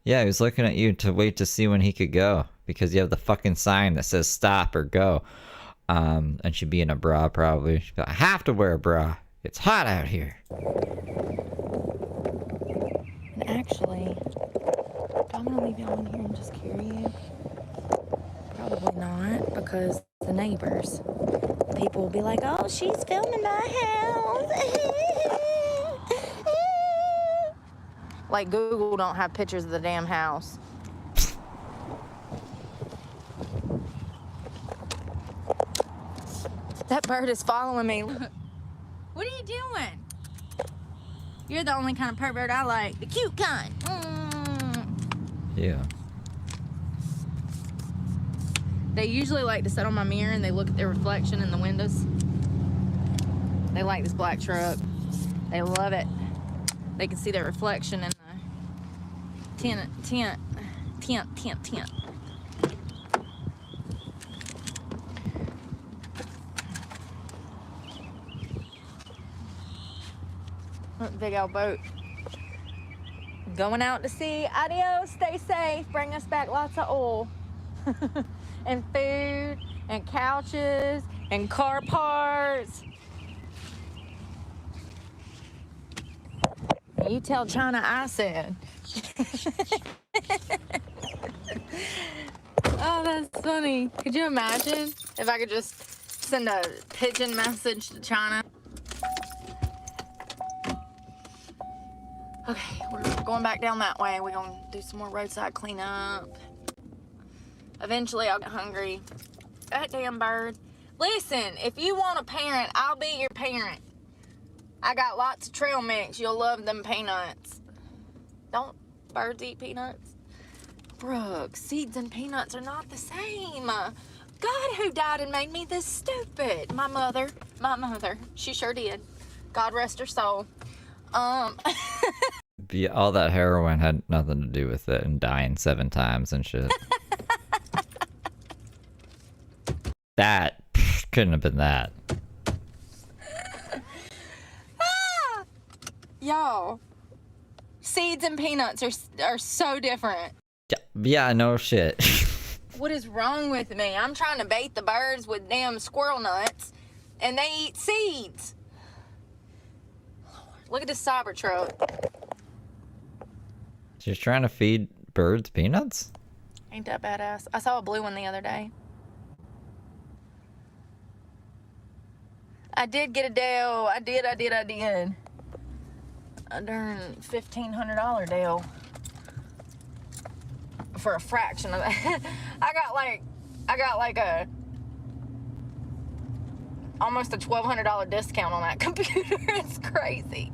Yeah, he was looking at you to wait to see when he could go because you have the fucking sign that says stop or go. And she'd be in a bra probably. She'd be like, "I have to wear a bra. It's hot out here." And actually, do I want to leave y'all in here and just carry you? Probably not, because the neighbors, people will be like, "Oh, she's filming my house." Like Google don't have pictures of the damn house. That bird is following me. What are you doing? You're the only kind of pervert I like. The cute kind. Yeah. They usually like to sit on my mirror and they look at their reflection in the windows. They like this black truck. They love it. They can see their reflection in the tent. Look, big old boat. Going out to sea. Adios, stay safe. Bring us back lots of oil. And food, and couches, and car parts. You tell China I said. Oh, that's funny. Could you imagine if I could just send a pigeon message to China? Okay, we're going back down that way. We're gonna do some more roadside cleanup. Eventually, I'll get hungry. That damn bird. Listen, if you want a parent, I'll be your parent. I got lots of trail mix. You'll love them peanuts. Don't birds eat peanuts? Brooke, seeds and peanuts are not the same. God, who died and made me this stupid? My mother. She sure did. God rest her soul. Yeah, all that heroin had nothing to do with it and dying 7 times and shit. That couldn't have been that. Y'all, seeds and peanuts are so different. Yeah, no shit. What is wrong with me? I'm trying to bait the birds with damn squirrel nuts, and they eat seeds. Look at this Cybertruck. She's trying to feed birds peanuts? Ain't that badass? I saw a blue one the other day. I did get a deal. I did. A darn $1,500 deal. For a fraction of that. I got like a almost a $1,200 discount on that computer. It's crazy.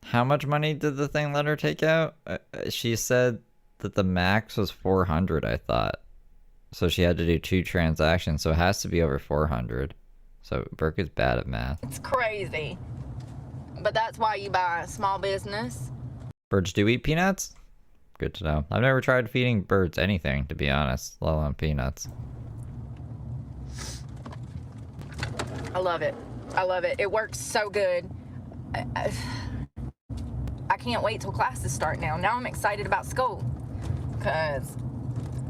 How much money did the thing let her take out? She said that the max was 400, I thought. So she had to do 2 transactions, so it has to be over 400. So Brooke is bad at math. It's crazy. But that's why you buy a small business. Birds do eat peanuts? Good to know. I've never tried feeding birds anything, to be honest, let alone peanuts. I love it. It works so good. I can't wait till classes start now. Now I'm excited about school because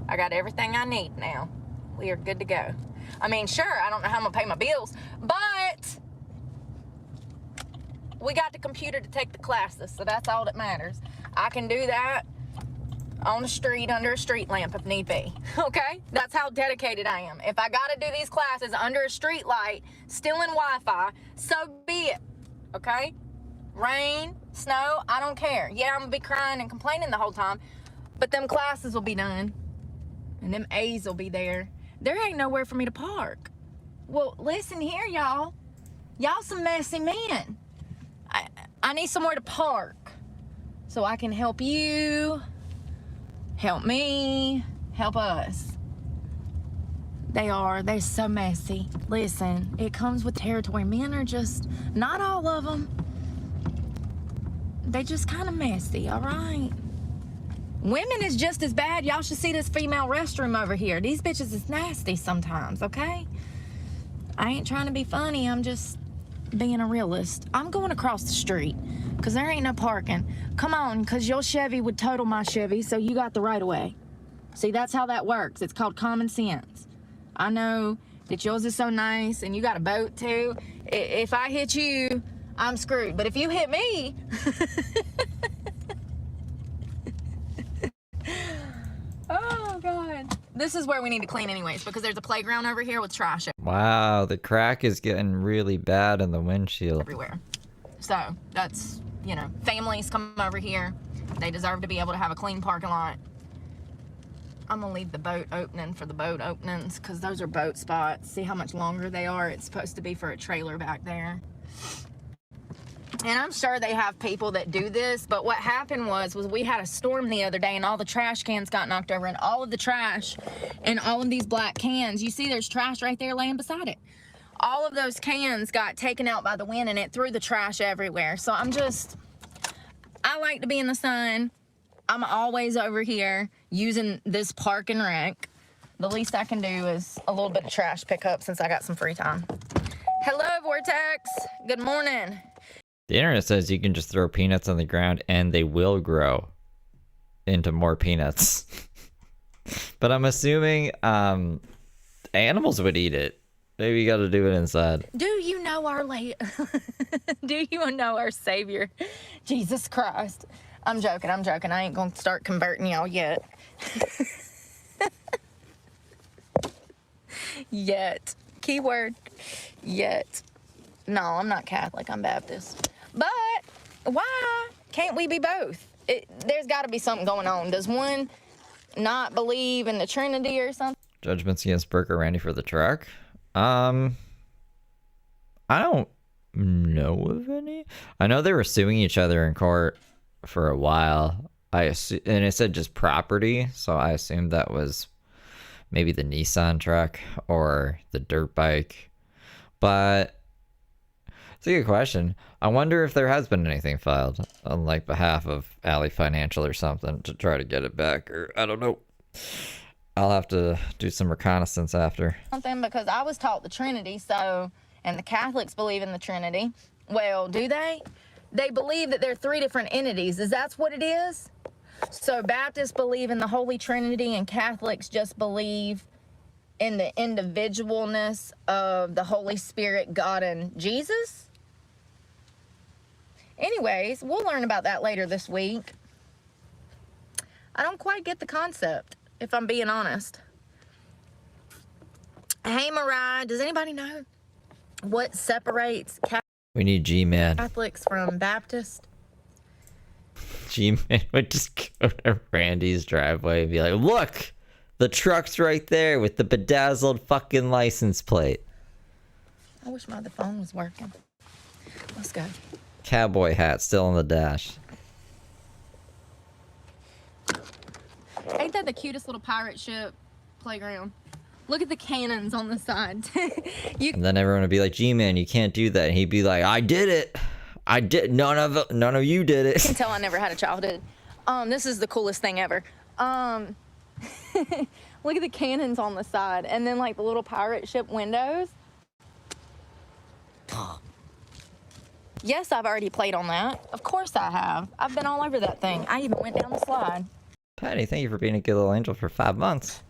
I got everything I need now. We are good to go. I mean, sure, I don't know how I'm gonna pay my bills, but we got the computer to take the classes, so that's all that matters. I can do that on the street under a street lamp if need be. Okay? That's how dedicated I am. If I gotta do these classes under a street light, still in Wi-Fi, so be it. Okay? Rain, snow, I don't care. Yeah, I'm gonna be crying and complaining the whole time, but them classes will be done and them A's will be there. There ain't nowhere for me to park. Well, listen here, y'all. Y'all some messy men. I need somewhere to park so I can help you, help me, help us. They're so messy. Listen, it comes with territory. Men are just, not all of them. They just kind of messy, all right? Women is just as bad. Y'all should see this female restroom over here. These bitches is nasty sometimes, okay? I ain't trying to be funny. I'm just being a realist. I'm going across the street because there ain't no parking. Come on, because your Chevy would total my Chevy, so you got the right of way. See, that's how that works. It's called common sense. I know that yours is so nice and you got a boat too. If I hit you, I'm screwed. But if you hit me, oh God. This is where we need to clean anyways because there's a playground over here with trash Wow, the crack is getting really bad in the windshield. everywhere. So that's, you know, families come over here. They deserve to be able to have a clean parking lot. I'm gonna leave the boat opening for the boat openings because those are boat spots. See how much longer they are? It's supposed to be for a trailer back there. And I'm sure they have people that do this, but what happened was we had a storm the other day and all the trash cans got knocked over and all of the trash and all of these black cans, you see there's trash right there laying beside it. All of those cans got taken out by the wind and it threw the trash everywhere. So I like to be in the sun. I'm always over here using this park and rec. The least I can do is a little bit of trash pickup since I got some free time. Hello, Vortex. Good morning. The internet says you can just throw peanuts on the ground and they will grow into more peanuts. But I'm assuming animals would eat it. Maybe you got to do it inside. Do you know Do you know our Savior, Jesus Christ? I'm joking. I ain't gonna start converting y'all yet. Yet. Keyword, yet. No, I'm not Catholic. I'm Baptist. But why can't we be both? There's got to be something going on. Does one not believe in the Trinity or something? Judgments against Brooke or Randy for the truck? I don't know of any. I know they were suing each other in court for a while. And it said just property, so I assumed that was maybe the Nissan truck or the dirt bike. But it's a good question. I wonder if there has been anything filed on like behalf of Alley Financial or something to try to get it back, or I don't know. I'll have to do some reconnaissance after. Something, because I was taught the Trinity, and the Catholics believe in the Trinity. Well, do they? They believe that there are three different entities. Is that what it is? So Baptists believe in the Holy Trinity and Catholics just believe in the individualness of the Holy Spirit, God, and Jesus? Anyways, we'll learn about that later this week. I don't quite get the concept, if I'm being honest. Hey, Mariah, does anybody know what separates We need G-Man. Catholics from Baptists? G-Man would just go to Randy's driveway and be like, look, the truck's right there with the bedazzled fucking license plate. I wish my other phone was working. Let's go. Cowboy hat still on the dash. Ain't that the cutest little pirate ship playground? Look at the cannons on the side. And then everyone would be like, G-Man, you can't do that. And he'd be like, I did it. I did. None of you did it. You can tell I never had a childhood. This is the coolest thing ever. Look at the cannons on the side, and then like the little pirate ship windows. Yes, I've already played on that. Of course I have. I've been all over that thing. I even went down the slide. Patty, thank you for being a good little angel for 5 months.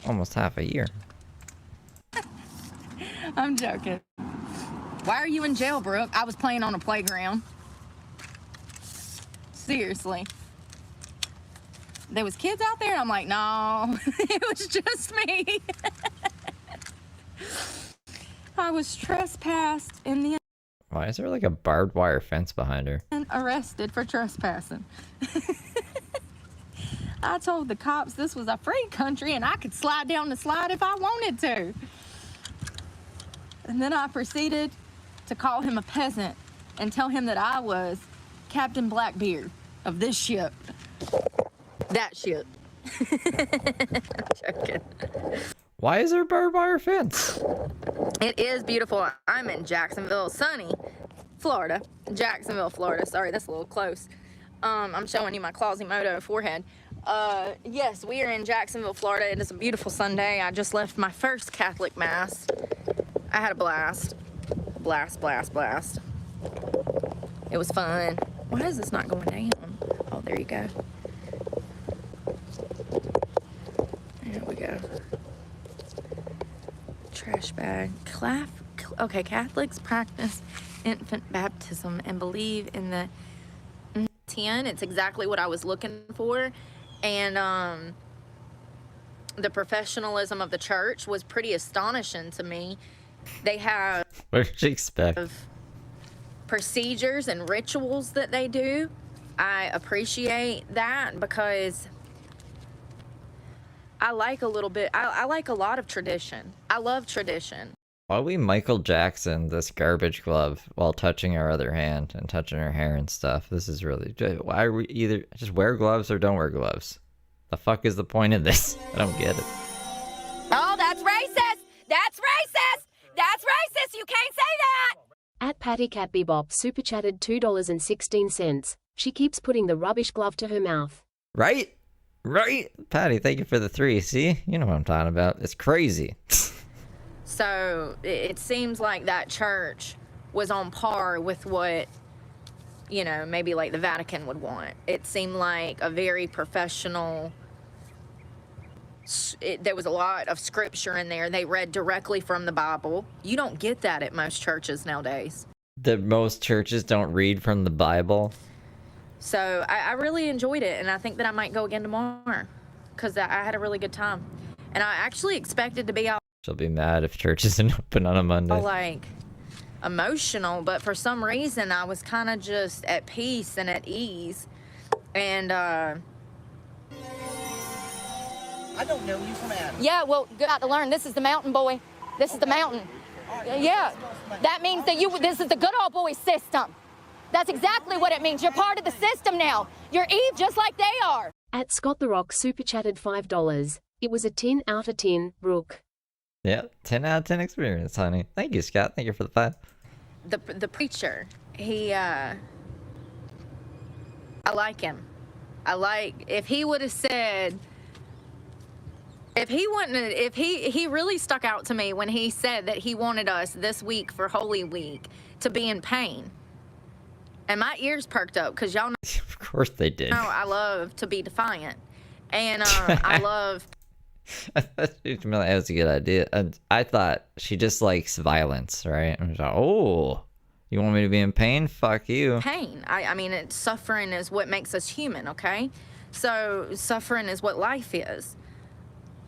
Almost half a year. I'm joking. Why are you in jail, Brooke? I was playing on a playground. Seriously. There was kids out there, and I'm like, no, it was just me. I was trespassed in the Why is there like a barbed wire fence behind her? and arrested for trespassing. I told the cops this was a free country and I could slide down the slide if I wanted to. And then I proceeded to call him a peasant and tell him that I was Captain Blackbeard of this ship. That ship. I'm joking. Why is there barbed wire fence? It is beautiful. I'm in Jacksonville, sunny Florida. Jacksonville, Florida. Sorry, that's a little close. I'm showing you my Quasimodo forehead. Yes, we are in Jacksonville, Florida. It is a beautiful Sunday. I just left my first Catholic Mass. I had a blast. Blast. It was fun. Why is this not going down? Oh, there you go. There we go. Trash bag. Okay, Catholics practice infant baptism and believe in the 10. It's exactly what I was looking for. And the professionalism of the church was pretty astonishing to me. They have What did you expect? procedures and rituals that they do. I appreciate that because I like a little bit, I like a lot of tradition. I love tradition. Why we Michael Jackson this garbage glove while touching our other hand and touching our hair and stuff? This is really... Why are we either just wear gloves or don't wear gloves? The fuck is the point of this? I don't get it. Oh, that's racist! That's racist! That's racist! You can't say that! At Patty Cat Bebop super chatted $2.16. She keeps putting the rubbish glove to her mouth. Right? Patty, thank you for the 3. See? You know what I'm talking about. It's crazy. So it seems like that church was on par with what, you know, maybe like the Vatican would want. It seemed like a very professional... there was a lot of scripture in there. They read directly from the Bible. You don't get that at most churches nowadays. Most churches don't read from the Bible. So I really enjoyed it, and I think that I might go again tomorrow because I had a really good time. And I actually expected to be all She'll be mad if church isn't open on a Monday. like emotional, but for some reason I was kind of just at peace and at ease. And I don't know you from Adam. yeah, well, good to learn. This is the mountain, boy. This is the mountain. Yeah, that means that this is the good old boy system. That's exactly what it means. You're part of the system now. You're Eve just like they are. At Scott the Rock super chatted $5. It was a 10 out of 10, Brooke. Yeah, 10 out of 10 experience, honey. Thank you, Scott. Thank you for the 5. The preacher, he I like him. If he would have said, if he really stuck out to me when he said that he wanted us this week for Holy Week to be in pain. And my ears perked up because y'all know Of course they did. I love to be defiant. And I love... I thought that was a good idea. And I thought she just likes violence, right? I was like, oh, you want me to be in pain? Fuck you. pain. I mean, suffering is what makes us human, okay? So suffering is what life is.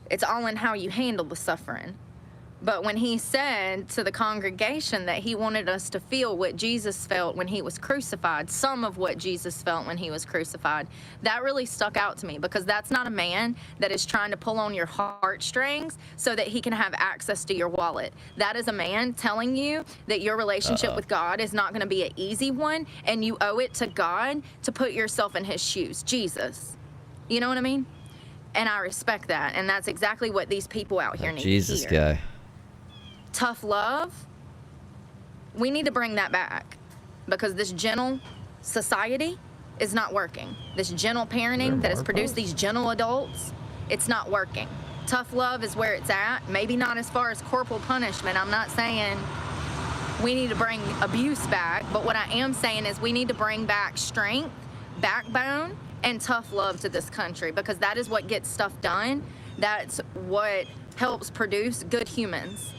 It's all in how you handle the suffering. But when he said to the congregation that he wanted us to feel what Jesus felt when he was crucified, some of what Jesus felt when he was crucified, that really stuck out to me because that's not a man that is trying to pull on your heartstrings so that he can have access to your wallet. That is a man telling you that your relationship with God is not going to be an easy one, and you owe it to God to put yourself in his shoes, Jesus. You know what I mean? And I respect that, and that's exactly what these people out here need Jesus to hear. guy. Tough love, we need to bring that back because this gentle society is not working. This gentle parenting that has produced these gentle adults, it's not working. Tough love is where it's at. Maybe not as far as corporal punishment. I'm not saying we need to bring abuse back, but what I am saying is we need to bring back strength, backbone, and tough love to this country because that is what gets stuff done. That's what helps produce good humans.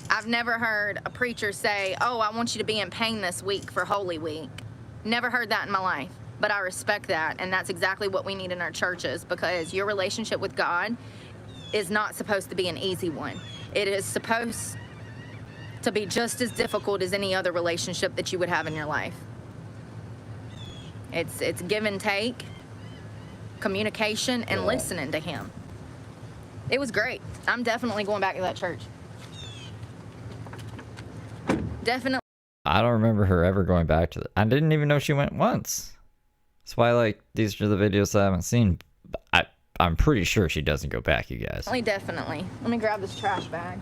I've never heard a preacher say, oh, I want you to be in pain this week for Holy Week. Never heard that in my life, but I respect that, and that's exactly what we need in our churches because your relationship with God is not supposed to be an easy one. It is supposed to be just as difficult as any other relationship that you would have in your life. It's give and take, communication, and listening to him. It was great. I'm definitely going back to that church. Definitely. I don't remember her ever going back to I didn't even know she went once. That's why, like, these are the videos I haven't seen. I'm pretty sure she doesn't go back, you guys. Definitely. Let me grab this trash bag.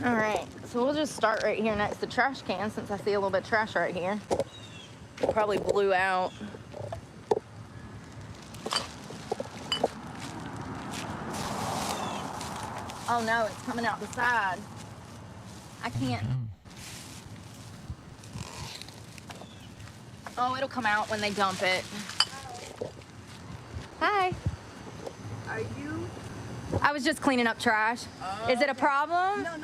All right, so we'll just start right here next to the trash can since I see a little bit of trash right here. It probably blew out. Oh no, it's coming out the side. I can't. Oh, it'll come out when they dump it. Hi. Are you? I was just cleaning up trash. Is it a problem? No,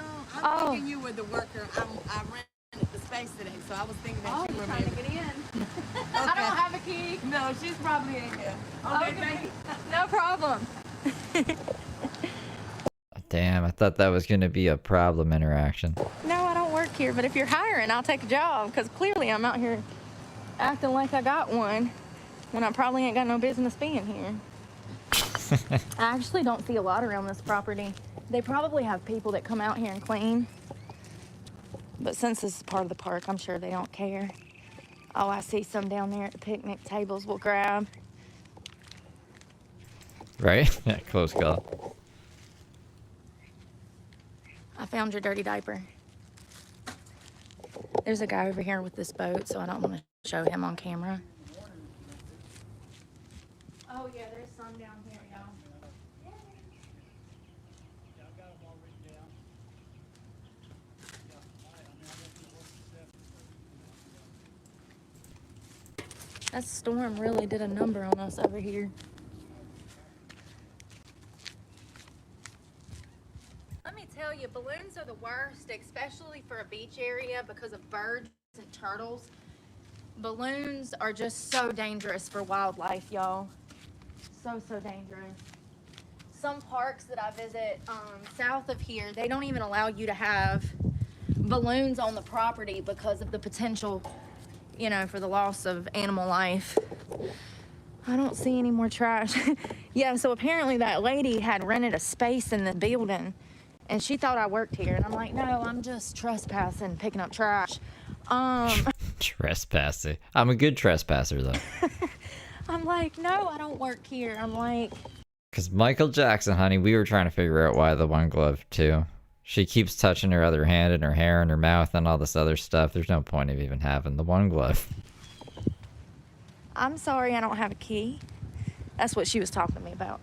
I'm thinking you were the worker. I rented the space today, so I was thinking that you were trying to maybe. get in. I don't have a key. No, she's probably in here. Okay, thank you. No problem. Damn, I thought that was gonna be a problem interaction. No, I don't work here, but if you're hiring, I'll take a job because clearly I'm out here acting like I got one when I probably ain't got no business being here. I actually don't see a lot around this property. They probably have people that come out here and clean. But since this is part of the park, I'm sure they don't care. Oh, I see some down there at the picnic tables we'll grab. Right? Yeah, close call. I found your dirty diaper. There's a guy over here with this boat, so I don't want to show him on camera. Oh yeah, there's some down here, y'all. That storm really did a number on us over here. Let me tell you, balloons are the worst, especially for a beach area because of birds and turtles. Balloons are just so dangerous for wildlife, y'all. So dangerous. Some parks that I visit south of here, they don't even allow you to have balloons on the property because of the potential, you know, for the loss of animal life. I don't see any more trash. Yeah, so apparently that lady had rented a space in the building and she thought I worked here. And I'm like, no, I'm just trespassing, picking up trash. Trespassing. I'm a good trespasser, though. I'm like, no, I don't work here. I'm like... Because Michael Jackson, honey, we were trying to figure out why the one glove, too. She keeps touching her other hand and her hair and her mouth and all this other stuff. There's no point of even having the one glove. I'm sorry I don't have a key. That's what she was talking to me about.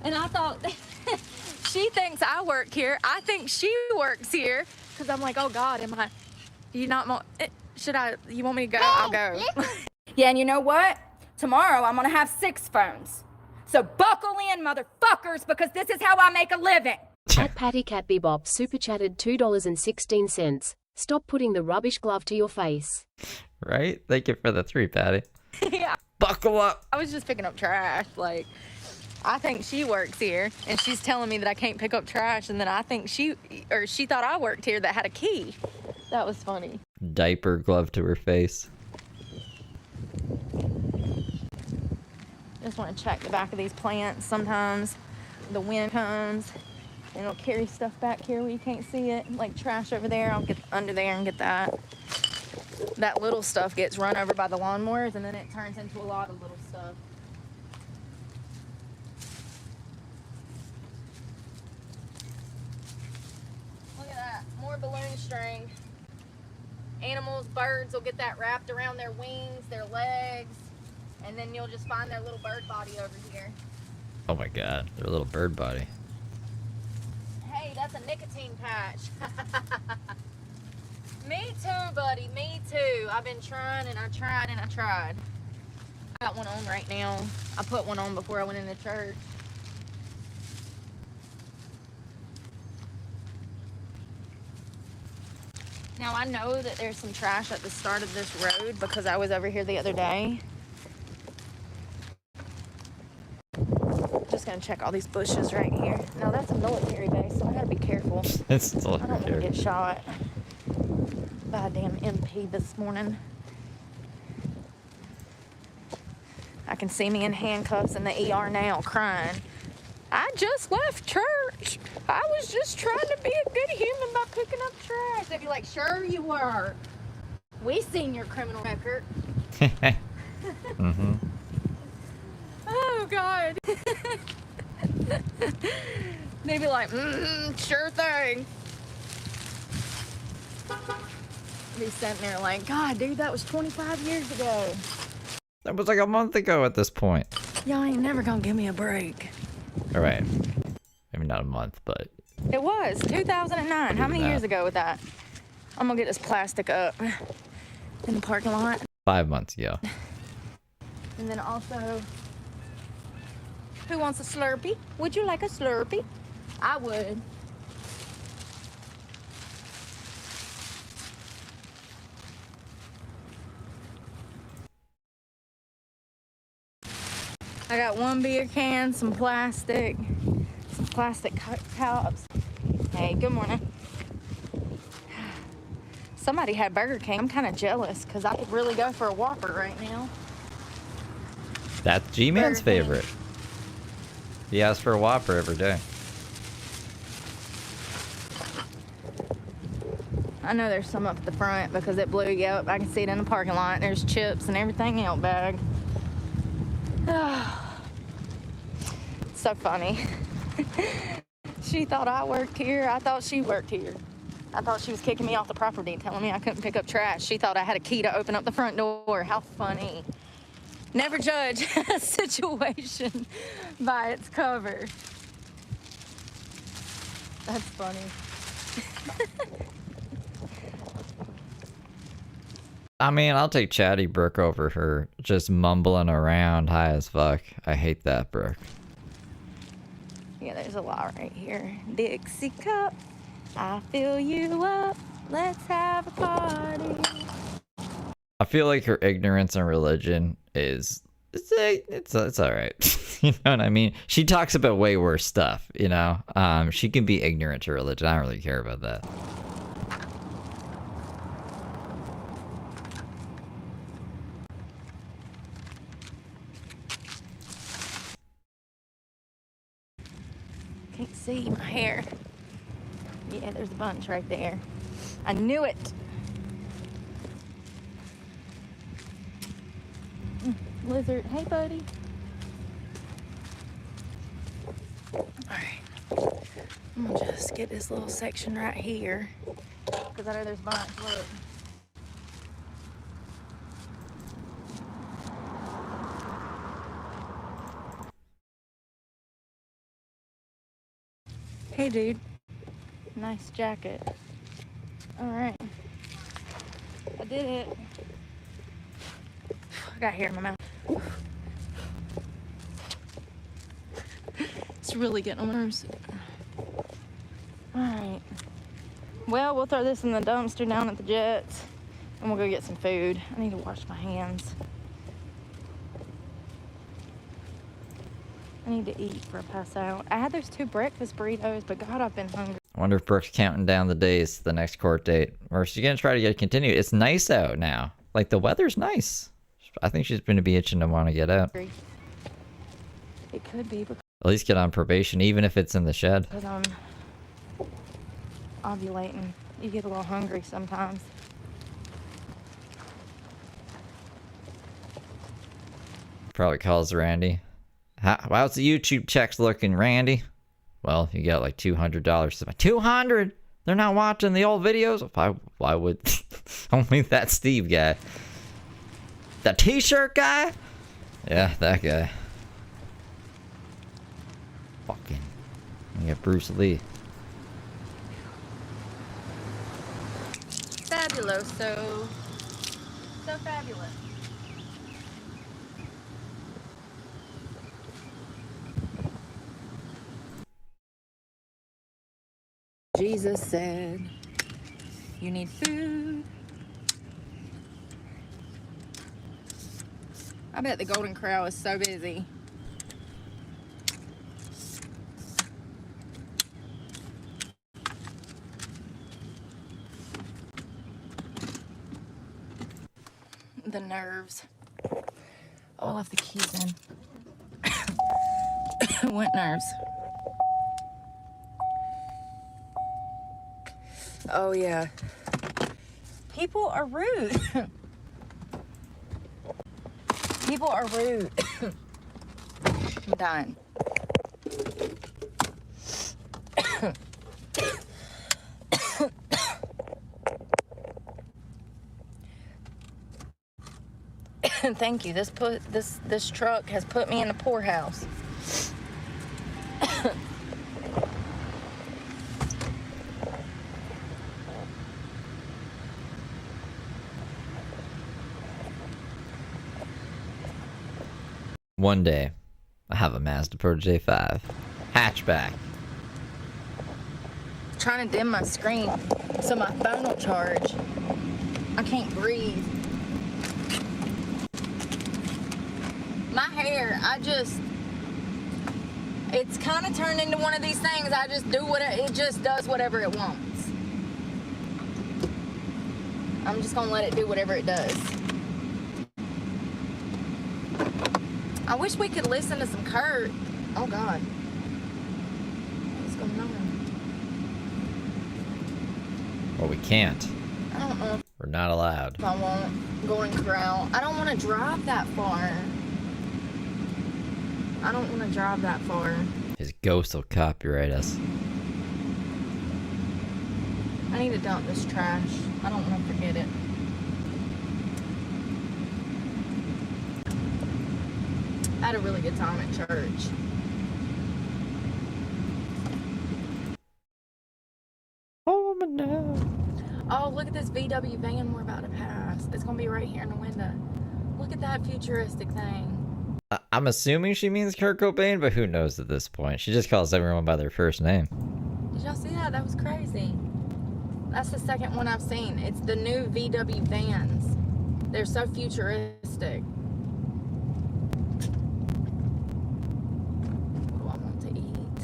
And I thought, she thinks I work here. I think she works here. Because I'm like, oh God, you want me to go? I'll go. Yeah, and you know what? Tomorrow I'm gonna have 6 phones. So buckle in, motherfuckers, because this is how I make a living. At Patty Cat Bebop super chatted $2.16. Stop putting the rubbish glove to your face. Right? Thank you for the 3, Patty. Yeah. Buckle up. I was just picking up trash. Like, I think she works here, and she's telling me that I can't pick up trash, and then I think she thought I worked here that had a key. That was funny. Diaper glove to her face. Just want to check the back of these plants. Sometimes the wind comes and it'll carry stuff back here where you can't see it, like trash over there. I'll get under there and get that. That little stuff gets run over by the lawnmowers and then it turns into a lot of little stuff. Look at that, more balloon string. Animals, birds will get that wrapped around their wings, their legs. And then you'll just find their little bird body over here. Oh my god, their little bird body. Hey, that's a nicotine patch. Me too, buddy, me too. I've been trying and I tried and I tried. I got one on right now. I put one on before I went into church. Now I know that there's some trash at the start of this road because I was over here the other day. Just gonna check all these bushes right here. Now that's a military base, so I gotta be careful. It's still I don't want to get shot by a damn MP this morning. I I can see me in handcuffs in the ER now crying. I just left church. I was just trying to be a good human by picking up trash. They'd be like, sure you were. We seen your criminal record. Mm-hmm. Oh, God. They'd be like, sure thing. Be sitting there like, God, dude, that was 25 years ago. That was like a month ago at this point. Y'all ain't never gonna give me a break. All right. Maybe not a month, but... It was 2009. How many years ago was that? I'm gonna get this plastic up in the parking lot. 5 months ago. And then also, who wants a Slurpee? Would you like a Slurpee? I would. I got one beer can, some plastic cups. Hey, good morning. Somebody had Burger King. I'm kind of jealous because I could really go for a Whopper right now. That's G-Man's favorite. He asks for a Whopper every day. I know there's some up at the front because it blew you up. I can see it in the parking lot. There's chips and everything out bag. So funny. She thought I worked here. I thought she worked here. I thought she was kicking me off the property, telling me I couldn't pick up trash. She thought I had a key to open up the front door. How funny. Never judge a situation by its cover. That's funny. I mean, I'll take chatty Brooke over her just mumbling around high as fuck. I hate that, Brooke. Yeah, there's a lot right here. Dixie cup, I fill you up. Let's have a party. I feel like her ignorance in religion is it's all right. You know what I mean? She talks about way worse stuff, you know? She can be ignorant to religion. I don't really care about that. Can't see my hair. Yeah, there's a bunch right there. I knew it. Lizard, hey buddy. Alright. I'm gonna just get this little section right here. Because I know there's a bunch. Look. Hey dude. Nice jacket. Alright. I did it. I got hair in my mouth. It's really getting on my nerves. Alright. Well, we'll throw this in the dumpster down at the Jets. And we'll go get some food. I need to wash my hands. I need to eat before I pass out. I had those 2 breakfast burritos, but God, I've been hungry. I wonder if Brooke's counting down the days to the next court date. Or is she going to try to get continued? It's nice out now. Like, the weather's nice. I think she's going to be itching to want to get out. It could be because At least get on probation, even if it's in the shed. I'm ovulating. You get a little hungry sometimes. Probably calls Randy. How's the YouTube checks looking, Randy? Well, you got like $200. 200? They're not watching the old videos? Why would... Only that Steve guy. The t-shirt guy? Yeah, that guy. Fucking. You got Bruce Lee. Fabuloso. So fabulous. Jesus said, you need food. I bet the Golden Corral is so busy. The nerves. I left the keys in. Wet nerves. Oh, yeah. People are rude. People are rude. I'm dying. Thank you. This truck has put me in the poorhouse. One day, I have a Mazda Protege 5. Hatchback. Trying to dim my screen so my phone will charge. I can't breathe. My hair, it's kind of turned into one of these things. I just do it just does whatever it wants. I'm just gonna let it do whatever it does. I wish we could listen to some Kurt. Oh God. What's going on? Well, we can't. I don't know We're not allowed. if I want Golden Corral. I don't want to drive that far. I don't want to drive that far. His ghost will copyright us. I need to dump this trash. I don't want to forget it. I had a really good time at church. Oh, no. Oh, look at this VW van we're about to pass. It's going to be right here in the window. Look at that futuristic thing. I'm assuming she means Kurt Cobain, but who knows at this point? She just calls everyone by their first name. Did y'all see that? That was crazy. That's the second one I've seen. It's the new VW vans. They're so futuristic. What do I want to eat?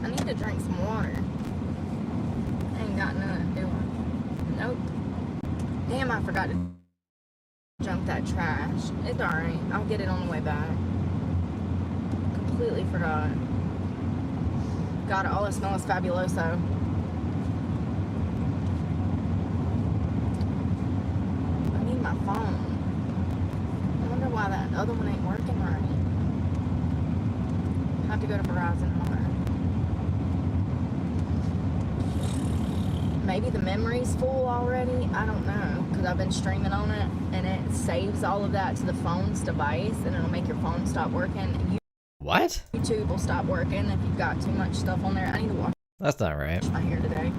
I need to drink some water. I ain't got none, do I? Nope. Damn, I forgot to junk that trash. It's alright. I'll get it on the way back. Completely forgot. God, all I smell is Fabuloso. I need my phone. I wonder why that other one ain't working right. I have to go to Verizon tomorrow. Maybe the memory's full already. I don't know, because I've been streaming on it, and it saves all of that to the phone's device, and it'll make your phone stop working. What? YouTube will stop working if you've got too much stuff on there. I need to wash That's not right. my hair today.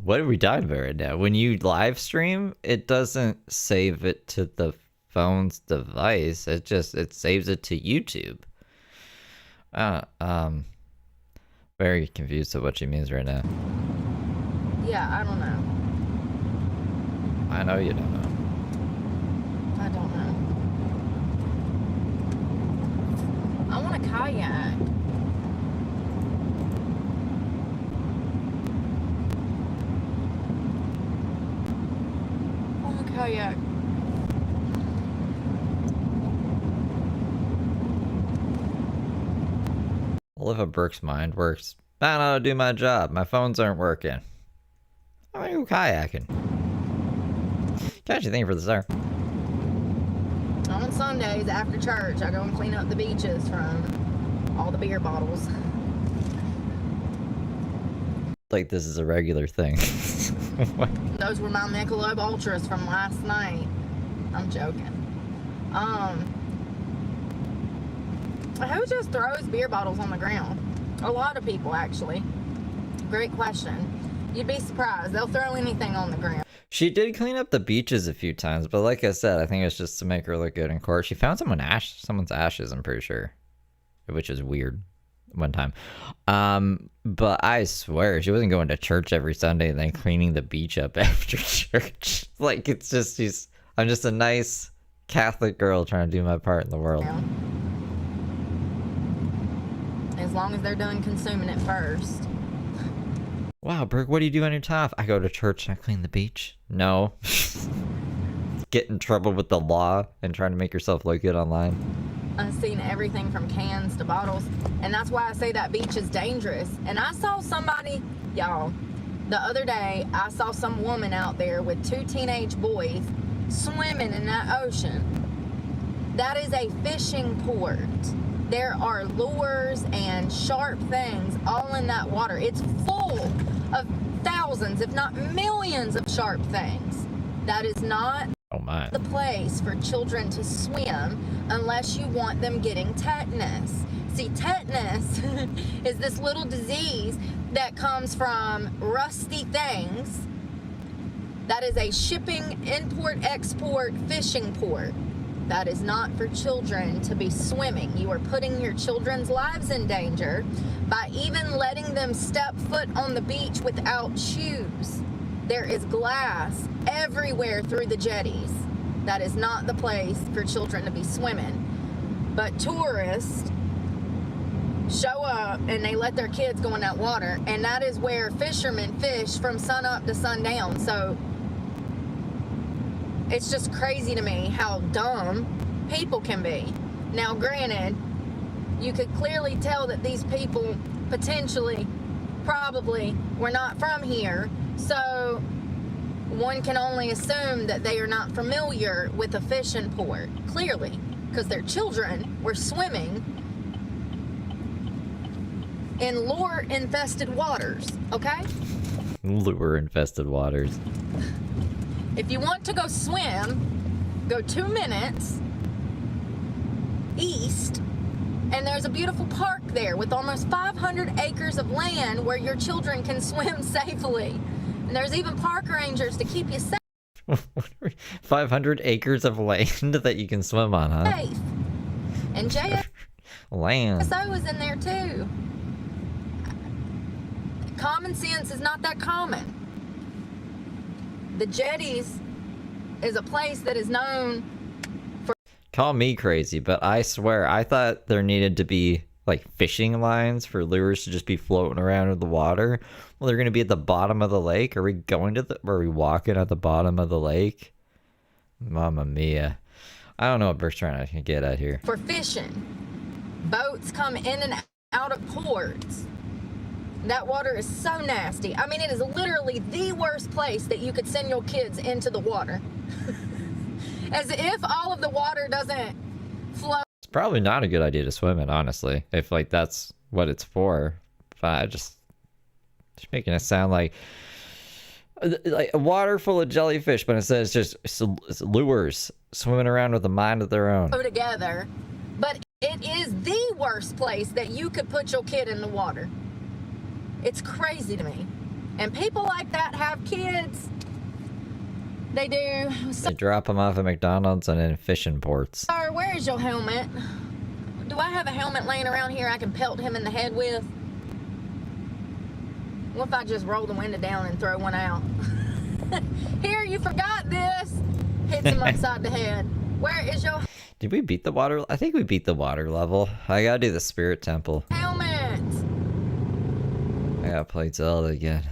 What are we talking about right now? When you live stream, it doesn't save it to the phone's device. It saves it to YouTube. Very confused at what she means right now. Yeah, I don't know. I know you don't know. I don't know. I want a kayak. I want a kayak. Well, if a Brooke's mind works, I don't know how to do my job. My phones aren't working. I'm gonna go kayaking. Catch you thing for the star. On Sundays after church, I go and clean up the beaches from all the beer bottles. Like this is a regular thing. Those were my Michelob Ultras from last night. I'm joking. Who just throws beer bottles on the ground? A lot of people, actually. Great question. You'd be surprised. They'll throw anything on the ground. She did clean up the beaches a few times, but like I said, I think it's just to make her look good in court. She found someone's ashes, I'm pretty sure, which is weird one time. But I swear she wasn't going to church every Sunday and then cleaning the beach up after church. Like it's just I'm just a nice Catholic girl trying to do my part in the world. As long as they're done consuming it first. Wow, Brooke, what do you do on your time off? I go to church and I clean the beach. No. Get in trouble with the law and trying to make yourself look good online. I've seen everything from cans to bottles, and that's why I say that beach is dangerous. And I saw somebody, y'all, the other day, I saw some woman out there with 2 teenage boys swimming in that ocean. That is a fishing port. There are lures and sharp things all in that water. It's full of thousands, if not millions, of sharp things. That is not the place for children to swim unless you want them getting tetanus. See, tetanus is this little disease that comes from rusty things. That is a shipping, import, export, fishing port. That is not for children to be swimming. You are putting your children's lives in danger by even letting them step foot on the beach without shoes. There is glass everywhere through the jetties. That is not the place for children to be swimming. But tourists show up and they let their kids go in that water, and that is where fishermen fish from sun up to sundown. So it's just crazy to me how dumb people can be. Now, granted, you could clearly tell that these people potentially, probably, were not from here. So one can only assume that they are not familiar with a fishing port, clearly, because their children were swimming in lure-infested waters, okay? Lure-infested waters. If you want to go swim, go 2 minutes east, and there's a beautiful park there with almost 500 acres of land where your children can swim safely. And there's even park rangers to keep you safe. 500 acres of land that you can swim on, huh? Safe. And JSO Land. was in there too. Common sense is not that common. The jetties is a place that is known for... Call me crazy, but I swear, I thought there needed to be, like, fishing lines for lures to just be floating around in the water. Well, they're going to be at the bottom of the lake? Are we walking at the bottom of the lake? Mamma mia. I don't know what Bert's trying to get at here. For fishing. Boats come in and out of ports. That water is so nasty. I mean, it is literally the worst place that you could send your kids into the water. As if all of the water doesn't flow. It's probably not a good idea to swim in, honestly, if, like, that's what it's for. But I just making it sound like a water full of jellyfish, but instead it's just it's lures swimming around with a mind of their own. Together, but it is the worst place that you could put your kid in the water. It's crazy to me. And people like that have kids. They do. They drop them off at McDonald's and in fishing ports. Sir, where is your helmet? Do I have a helmet laying around here I can pelt him in the head with? What if I just roll the window down and throw one out? Here, you forgot this. Hits him upside the head. Where is your Did we beat the water? I think we beat the water level. I gotta do the spirit temple. helmet? I gotta play Zelda again.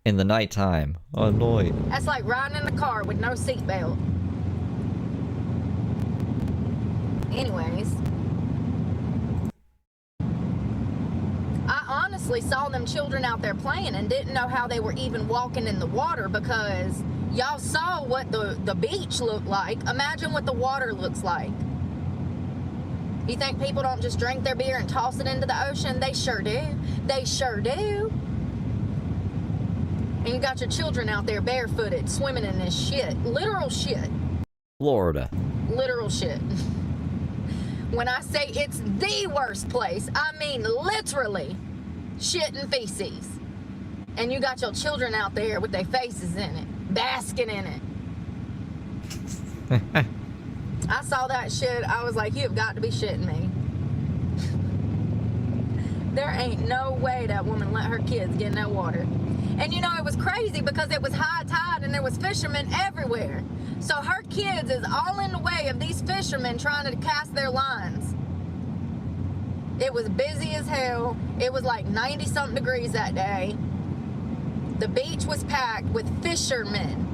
In the nighttime. Annoyed. That's like riding in the car with no seatbelt. Anyways. I honestly saw them children out there playing and didn't know how they were even walking in the water, because y'all saw what the beach looked like. Imagine what the water looks like. You think people don't just drink their beer and toss it into the ocean? They sure do. They sure do. And you got your children out there barefooted, swimming in this shit. Literal shit. Florida. Literal shit. When I say it's the worst place, I mean literally shit and feces. And you got your children out there with their faces in it, basking in it. I saw that shit, I was like, you've got to be shitting me. There ain't no way that woman let her kids get in that water. And you know, it was crazy because it was high tide and there was fishermen everywhere. So her kids is all in the way of these fishermen trying to cast their lines. It was busy as hell. It was like 90-something degrees that day. The beach was packed with fishermen.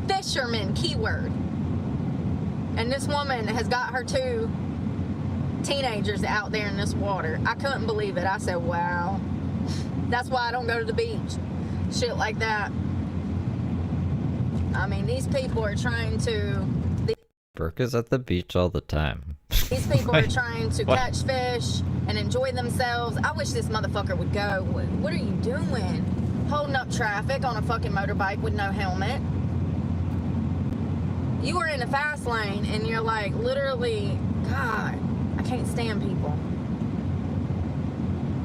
Fishermen, keyword. And this woman has got her 2 teenagers out there in this water. I couldn't believe it. I said, wow. That's why I don't go to the beach. Shit like that. I mean, these people are trying to... Brooke is at the beach all the time. These people are trying to catch fish and enjoy themselves. I wish this motherfucker would go. What are you doing? Holding up traffic on a fucking motorbike with no helmet. You were in a fast lane and you're like, literally, God, I can't stand people.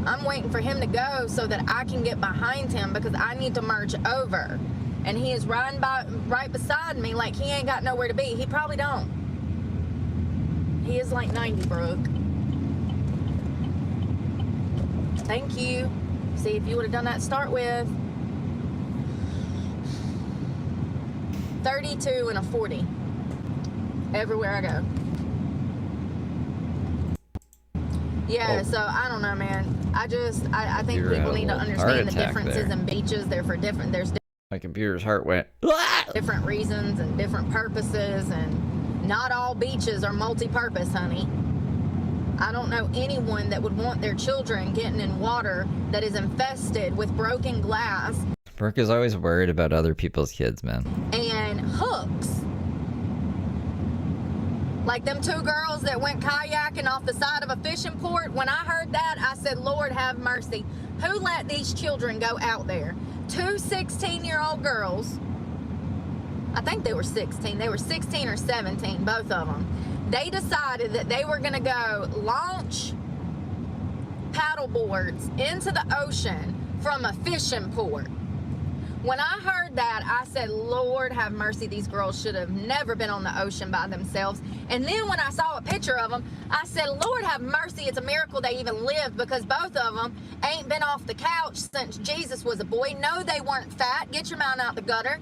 I'm waiting for him to go so that I can get behind him because I need to merge over. And he is riding by right beside me like he ain't got nowhere to be. He probably don't. He is like 90, Brooke. Thank you. See, if you would have done that to start with. 32 and a 40. Everywhere I go. Yeah, so I don't know, man. I think You're people a need to little understand the heart attack differences there. in beaches. They're for different, there's My computer's heart went. different reasons and different purposes, and not all beaches are multi-purpose, honey. I don't know anyone that would want their children getting in water that is infested with broken glass Brooke is always worried about other people's kids, man. and hooks. Like them 2 girls that went kayaking off the side of a fishing port. When I heard that, I said, Lord have mercy. Who let these children go out there? 2 16-year-old girls. I think they were 16. They were 16 or 17, both of them. They decided that they were going to go launch paddle boards into the ocean from a fishing port. When I heard that, I said, Lord have mercy, these girls should have never been on the ocean by themselves. And then when I saw a picture of them, I said, Lord have mercy, it's a miracle they even lived, because both of them ain't been off the couch since Jesus was a boy. No, they weren't fat. Get your mouth out the gutter.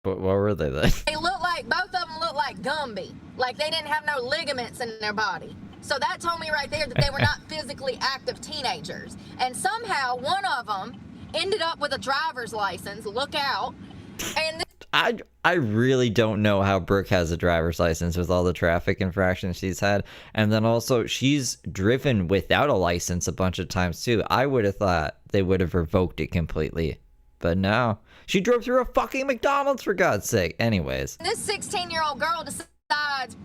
But what were they then? They look like, both of them look like Gumby. Like they didn't have no ligaments in their body. So that told me right there that they were not physically active teenagers. And somehow one of them ended up with a driver's license. Look out. And I really don't know how Brooke has a driver's license with all the traffic infractions she's had. And then also, she's driven without a license a bunch of times too. I would have thought they would have revoked it completely. But no. She drove through a fucking McDonald's, for God's sake. Anyways. this 16-year-old girl decides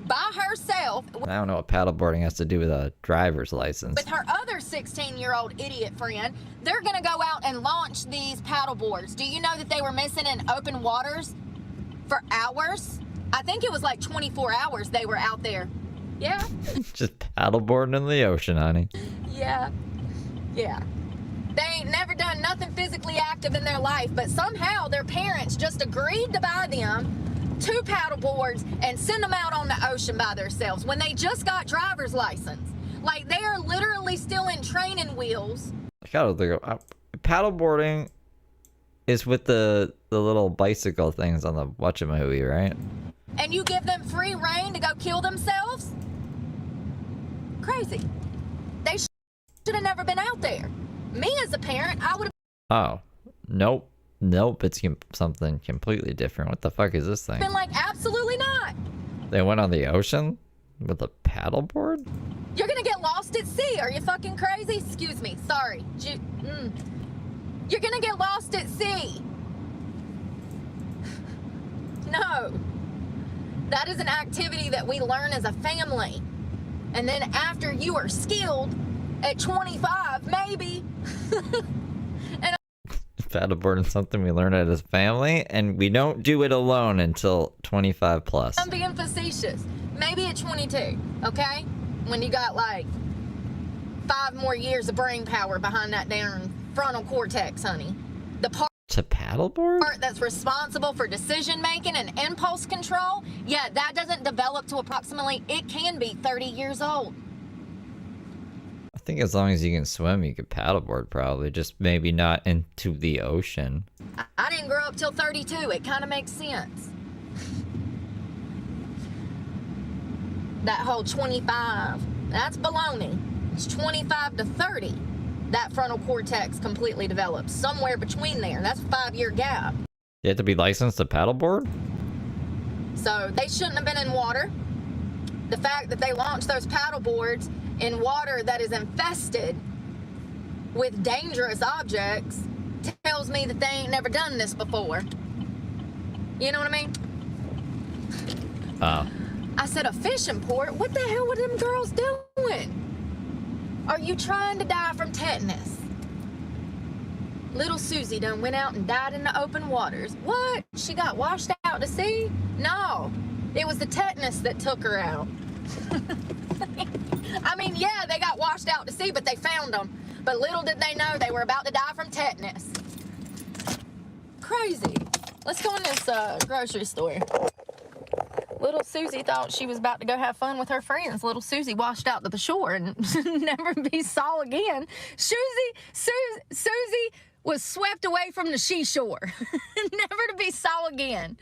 by herself I don't know what paddleboarding has to do with a driver's license. with her other 16-year-old idiot friend, they're going to go out and launch these paddle boards. Do you know that they were missing in open waters for hours? I think it was like 24 hours they were out there. Yeah. Just paddleboarding in the ocean, honey. Yeah. Yeah. They ain't never done nothing physically active in their life, but somehow their parents just agreed to buy them 2 paddle boards and send them out on the ocean by themselves when they just got driver's license. Like, they are literally still in training wheels. I gotta think of, paddleboarding is with the little bicycle things on the whatchamahooey, right? And you give them free reign to go kill themselves? Crazy. They should have never been out there. Me as a parent, I would have Oh, nope. Nope, it's something completely different. What the fuck is this thing? been like, absolutely not. They went on the ocean with a paddleboard? You're gonna get lost at sea. Are you fucking crazy? Excuse me. Sorry. You're gonna get lost at sea. No. That is an activity that we learn as a family. And then after you are skilled at 25, maybe. Paddleboarding is something we learn as a family, and we don't do it alone until 25 plus. I'm being facetious. Maybe at 22, okay? When you got like 5 more years of brain power behind that damn frontal cortex, honey. The part To paddleboard? that's responsible for decision making and impulse control, yeah, that doesn't develop to approximately, it can be 30 years old. I think as long as you can swim, you could paddleboard probably. Just maybe not into the ocean. I didn't grow up till 32. It kind of makes sense. That whole 25, that's baloney. It's 25 to 30. that frontal cortex completely develops. Somewhere between there. That's a 5-year gap. You have to be licensed to paddleboard? So they shouldn't have been in water. The fact that they launched those paddle boards in water that is infested with dangerous objects tells me that they ain't never done this before. You know what I mean? I said a fishing port? What the hell were them girls doing? Are you trying to die from tetanus? Little Susie done went out and died in the open waters. What? She got washed out to sea? No. It was the tetanus that took her out. I mean, yeah, they got washed out to sea, but they found them. But little did they know they were about to die from tetanus. Crazy. Let's go in this grocery store. Little Susie thought she was about to go have fun with her friends. Little Susie washed out to the shore and never be saw again. Susie was swept away from the seashore. Never to be saw again.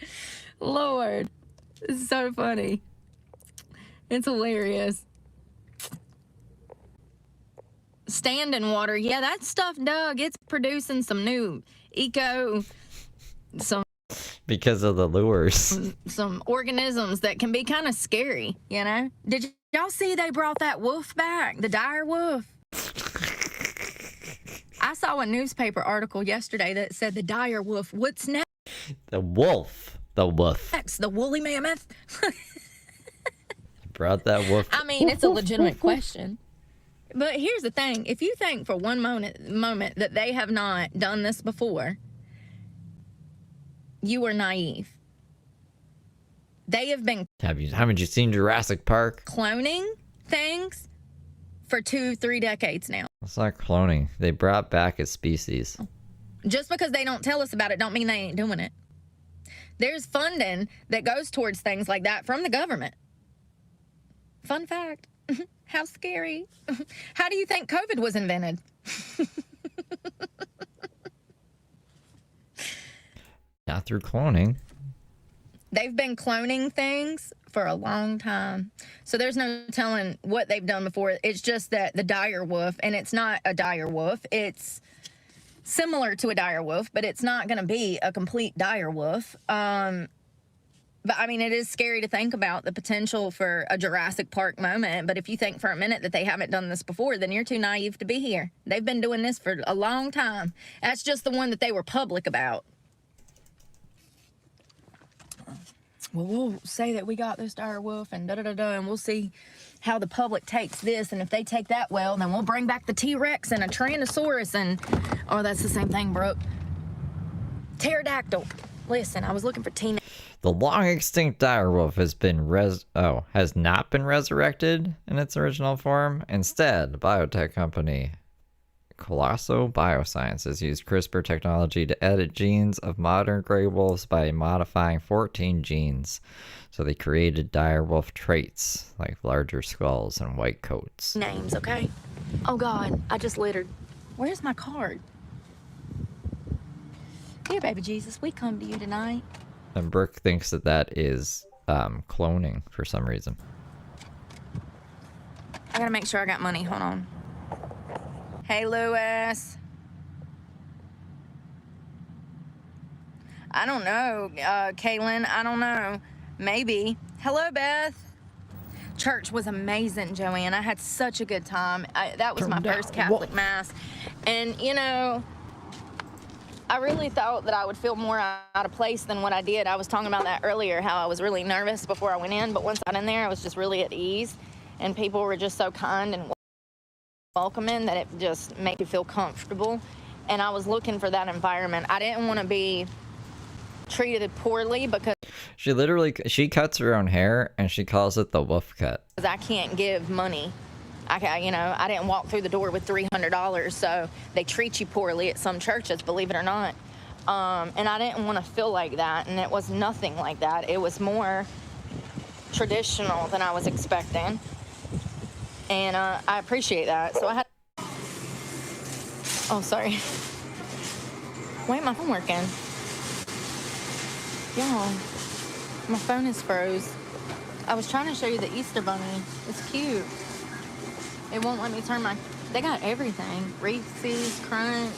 Lord, it's so funny. It's hilarious. Standing water. Yeah, that stuff, Doug, it's producing some new because of the lures. Some organisms that can be kind of scary, you know? Did y'all see they brought that wolf back? The dire wolf? I saw a newspaper article yesterday that said the dire wolf. What's next? The wolf. The wolf. The woolly mammoth? Brought that wolf. I mean, it's a legitimate question. But here's the thing. If you think for one moment that they have not done this before, you are naive. They have been Haven't you seen Jurassic Park? cloning things for 2-3 decades now. It's not cloning. They brought back a species. Just because they don't tell us about it don't mean they ain't doing it. There's funding that goes towards things like that from the government. Fun fact. How scary. How do you think COVID was invented? Not through cloning. They've been cloning things for a long time. So there's no telling what they've done before. It's just that the dire wolf, and it's not a dire wolf. It's similar to a dire wolf, but it's not going to be a complete dire wolf. But I mean, it is scary to think about the potential for a Jurassic Park moment. But if you think for a minute that they haven't done this before, then you're too naive to be here. They've been doing this for a long time. That's just the one that they were public about. Well, we'll say that we got this dire wolf and da-da-da-da, and we'll see how the public takes this. And if they take that well, then we'll bring back the T-Rex and a Tyrannosaurus and... Oh, that's the same thing, Brooke. Pterodactyl. Listen, I was looking for Tina. The long extinct direwolf has not been resurrected in its original form. Instead, biotech company Colosso Biosciences used CRISPR technology to edit genes of modern gray wolves by modifying 14 genes. So they created direwolf traits like larger skulls and white coats. Names, okay? Oh God, I just littered. Where's my card? Here, baby Jesus, we come to you tonight. And Brooke thinks that is cloning for some reason. I gotta make sure I got money. Hold on. Hey, Lewis. I don't know, Kaylin. I don't know. Maybe. Hello, Beth. Church was amazing, Joanne. I had such a good time. That was my first Catholic Mass. And, you know, I really thought that I would feel more out of place than what I did. I was talking about that earlier, how I was really nervous before I went in. But once I got in there, I was just really at ease. And people were just so kind and welcoming that it just made me feel comfortable. And I was looking for that environment. I didn't want to be treated poorly because she cuts her own hair and she calls it the wolf cut. I can't give money. I didn't walk through the door with $300, so they treat you poorly at some churches, believe it or not. And I didn't want to feel like that, and it was nothing like that. It was more traditional than I was expecting. And I appreciate that. So I had... Oh, sorry. Why ain't my phone working? Y'all, my phone is froze. I was trying to show you the Easter bunny. It's cute. It won't let me turn my... They got everything. Reese's, Crunch.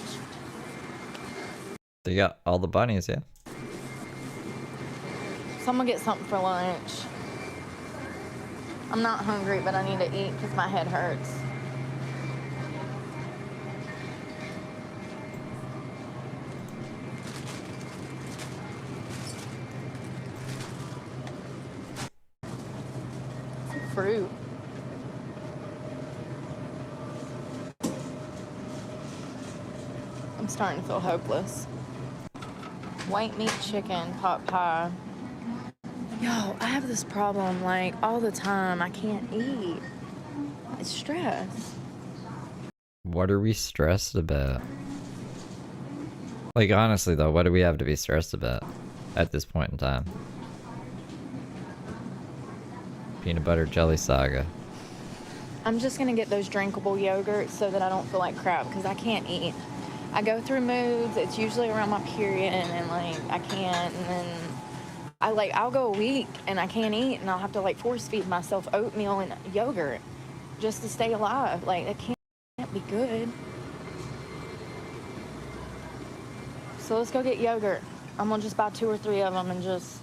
They got all the bunnies, yeah. So I'm gonna get something for lunch. I'm not hungry, but I need to eat because my head hurts. Fruit. I'm starting to feel hopeless. White meat chicken, pot pie. Yo, I have this problem, like, all the time. I can't eat. It's stress. What are we stressed about? Like, honestly, though, what do we have to be stressed about at this point in time? Peanut butter jelly saga. I'm just gonna get those drinkable yogurts so that I don't feel like crap, because I can't eat. I go through moods. It's usually around my period, and, like, I can't, and then I'll go a week and I can't eat, and I'll have to, like, force feed myself oatmeal and yogurt just to stay alive. Like, that can't be good. So let's go get yogurt. I'm gonna just buy 2 or 3 of them and just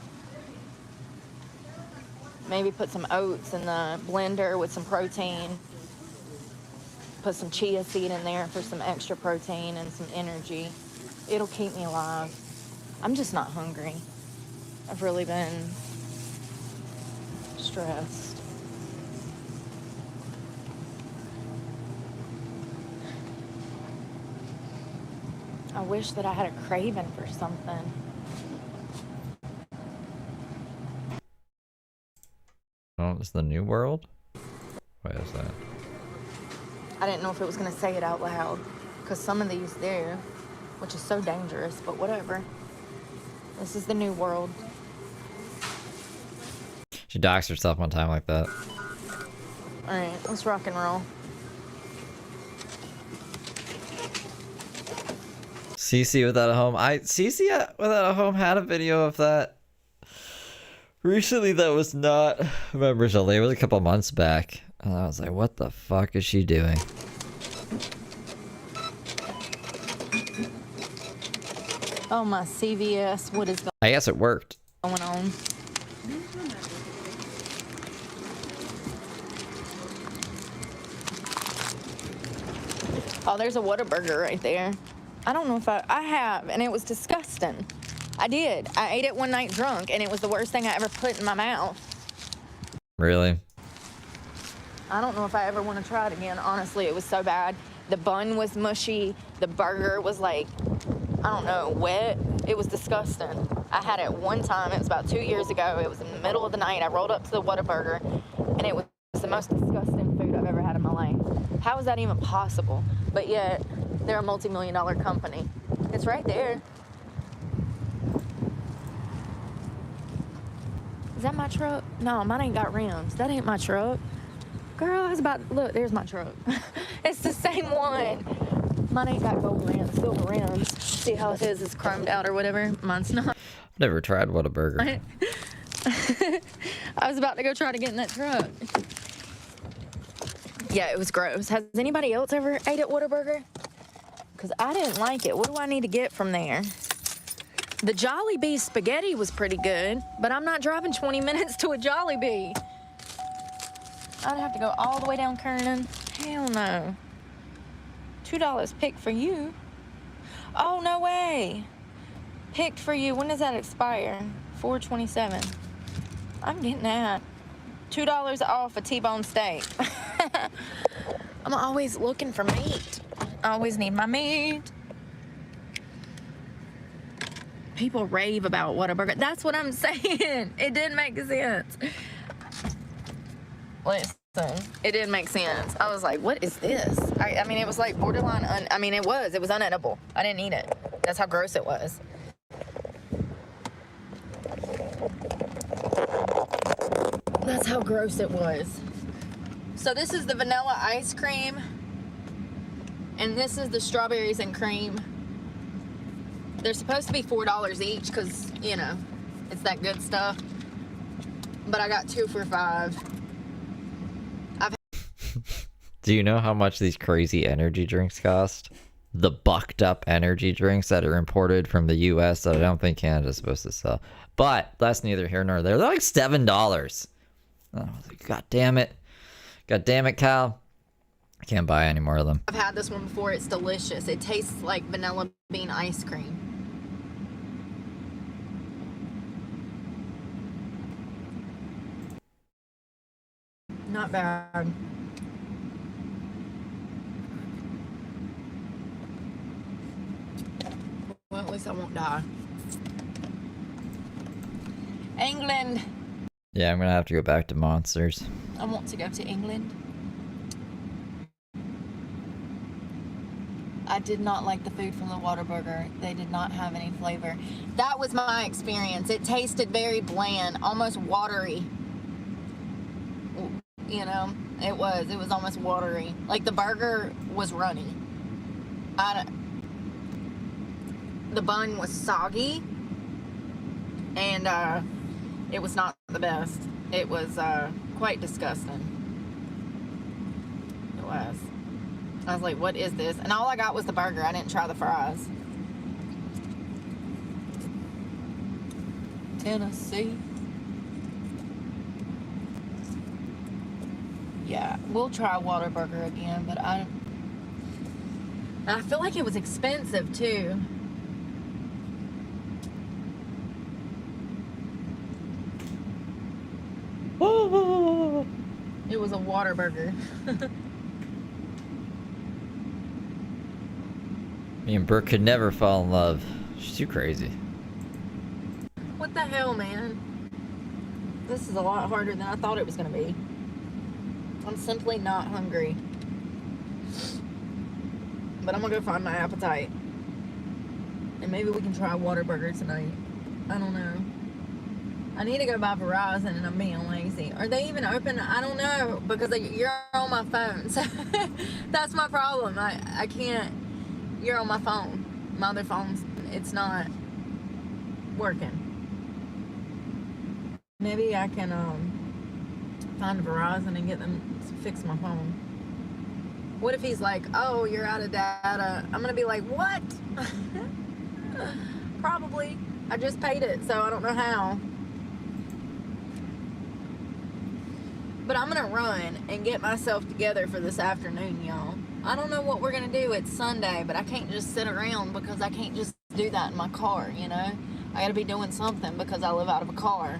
maybe put some oats in the blender with some protein. Put some chia seed in there for some extra protein and some energy. It'll keep me alive. I'm just not hungry. I've really been stressed. I wish that I had a craving for something. Oh, it's the new world? What is that? I didn't know if it was going to say it out loud, because some of these do, which is so dangerous, but whatever. This is the new world. She doxed herself one time like that. Alright, let's rock and roll. CC without a home. CC without a home had a video of that recently that was not members only. It was a couple months back. And I was like, what the fuck is she doing? Oh, my CVS, what is I guess it worked. going on? Oh, there's a Whataburger right there. I don't know if I have, and it was disgusting. I did. I ate it one night drunk, and it was the worst thing I ever put in my mouth. Really? I don't know if I ever want to try it again. Honestly, it was so bad. The bun was mushy. The burger was like, I don't know, wet. It was disgusting. I had it one time. It was about 2 years ago. It was in the middle of the night. I rolled up to the Whataburger, and it was the most disgusting food I've ever had in my life. How is that even possible? But yet, they're a multi-million-dollar company. It's right there. Is that my truck? No, mine ain't got rims. That ain't my truck. Girl, I was about, look, there's my truck. It's the same one. Mine ain't got gold rims, silver rims. See how it says it's chromed out or whatever? Mine's not. Never tried Whataburger. I was about to go try to get in that truck. Yeah, it was gross. Has anybody else ever ate at Whataburger? Because I didn't like it. What do I need to get from there? The Jollibee spaghetti was pretty good, but I'm not driving 20 minutes to a Jollibee. I'd have to go all the way down Kernan. Hell no. $2 picked for you. Oh, no way. Picked for you. When does that expire? 4/27. I'm getting that. $2 off a T-bone steak. I'm always looking for meat. I always need my meat. People rave about Whataburger. That's what I'm saying. It didn't make sense. Listen, it didn't make sense. I was like, what is this? I mean, it was like borderline, it was unedible. I didn't eat it. That's how gross it was. That's how gross it was. So this is the vanilla ice cream. And this is the strawberries and cream. They're supposed to be $4 each because, you know, it's that good stuff. But I got 2 for $5. Do you know how much these crazy energy drinks cost? The bucked up energy drinks that are imported from the US that I don't think Canada's supposed to sell. But that's neither here nor there. They're like $7. Oh, God damn it. God damn it, Cal. I can't buy any more of them. I've had this one before. It's delicious. It tastes like vanilla bean ice cream. Not bad. Well, at least I won't die. England. Yeah, I'm gonna have to go back to Monsters. I want to go to England. I did not like the food from the Whataburger. They did not have any flavor. That was my experience. It tasted very bland, almost watery. You know, it was almost watery. Like the burger was runny. The bun was soggy, and it was not the best. It was quite disgusting. It was. I was like, what is this? And all I got was the burger. I didn't try the fries. Tennessee. Yeah, we'll try Whataburger again, but I feel like it was expensive too. It was a Whataburger. Me and Brooke could never fall in love. She's too crazy. What the hell, man? This is a lot harder than I thought it was gonna be. I'm simply not hungry. But I'm gonna go find my appetite. And maybe we can try Whataburger tonight. I don't know. I need to go buy Verizon and I'm being lazy. Are they even open? I don't know, because you're on my phone. So that's my problem. I can't. You're on my phone. My other phone's, it's not working. Maybe I can find Verizon and get them to fix my phone. What if he's like, oh, you're out of data? I'm gonna be like, what? Probably. I just paid it, so I don't know how. But I'm gonna run and get myself together for this afternoon, y'all. I don't know what we're gonna do. It's Sunday, but I can't just sit around because I can't just do that in my car, you know? I gotta be doing something because I live out of a car.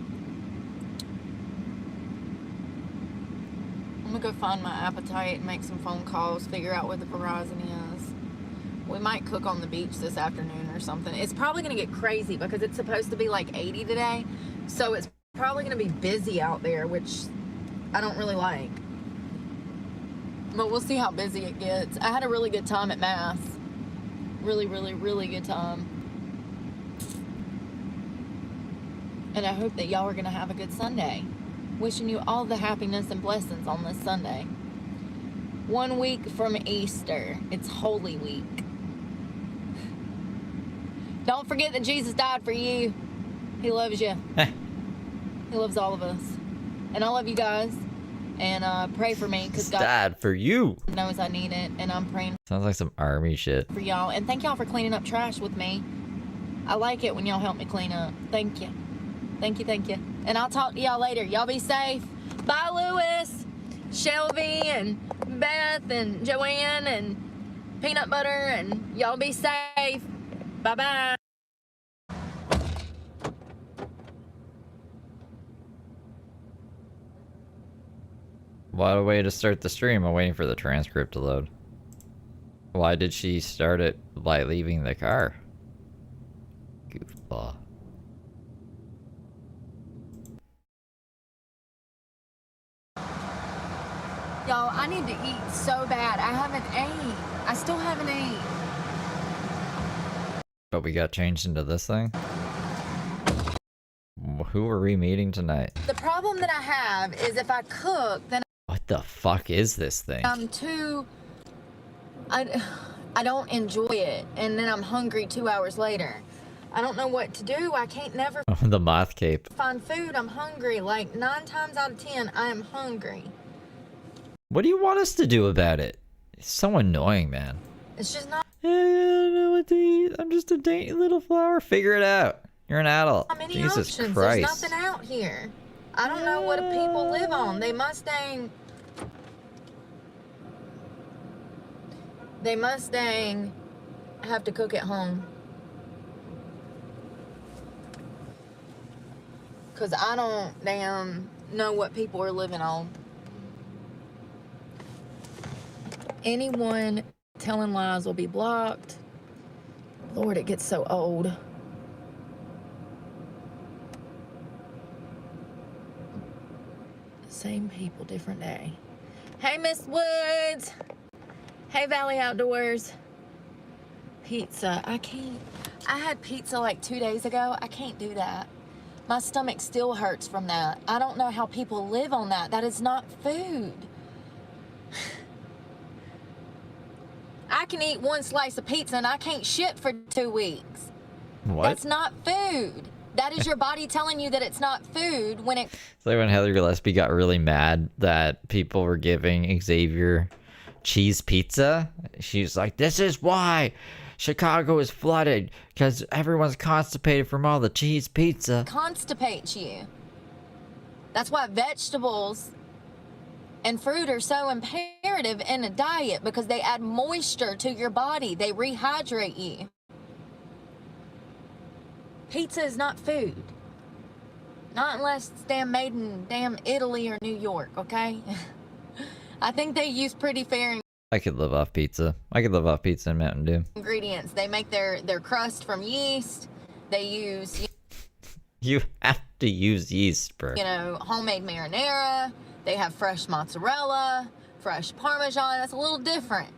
I'm gonna go find my appetite and make some phone calls, figure out where the Verizon is. We might cook on the beach this afternoon or something. It's probably gonna get crazy because it's supposed to be like 80 today. So it's probably gonna be busy out there, which I don't really like. But we'll see how busy it gets. I had a really good time at Mass. Really, really, really good time. And I hope that y'all are gonna have a good Sunday. Wishing you all the happiness and blessings on this Sunday. 1 week from Easter. It's Holy Week. Don't forget that Jesus died for you. He loves you. He loves all of us. And I love you guys. And pray for me because God died for you. knows I need it. And I'm praying Sounds like some army shit. for y'all. And thank y'all for cleaning up trash with me. I like it when y'all help me clean up. Thank you. Thank you, thank you. And I'll talk to y'all later. Y'all be safe. Bye, Lewis, Shelby, and Beth, and Joanne, and Peanut Butter, and y'all be safe. Bye-bye. What a way to start the stream. I'm waiting for the transcript to load. Why did she start it by leaving the car? Goofball. Y'all, I need to eat so bad. I haven't ate. I still haven't ate. But we got changed into this thing? Who are we meeting tonight? The problem that I have is if I cook, then What the fuck is this thing? I'm too... I don't enjoy it. And then I'm hungry 2 hours later. I don't know what to do. I can't never The moth cape. find food. I'm hungry. Like 9 times out of 10, I am hungry. What do you want us to do about it? It's so annoying, man. It's just not I don't know what to eat. I'm just a dainty little flower. Figure it out. You're an adult. many Jesus options. Christ. There's nothing out here. I don't know what people live on. They Mustang have to cook at home. Cause I don't damn know what people are living on. Anyone telling lies will be blocked. Lord, it gets so old. Same people, different day. Hey, Miss Woods. Hey, Valley Outdoors. Pizza. I had pizza like 2 days ago. I can't do that. My stomach still hurts from that. I don't know how people live on that. That is not food. I can eat one slice of pizza and I can't shit for 2 weeks. What? That's not food. That is your body telling you that it's not food when it... It's like when Heather Gillespie got really mad that people were giving Xavier cheese pizza. She's like, this is why Chicago is flooded, because everyone's constipated from all the cheese pizza. constipates you. That's why vegetables and fruit are so imperative in a diet, because they add moisture to your body. They rehydrate you. Pizza is not food. Not unless it's made in damn Italy or New York, okay? I think they use pretty fair I could live off pizza. I could live off pizza and Mountain Dew. ingredients. They make their crust from yeast. They use, You have to use yeast, bro. homemade marinara. They have fresh mozzarella, fresh Parmesan. That's a little different.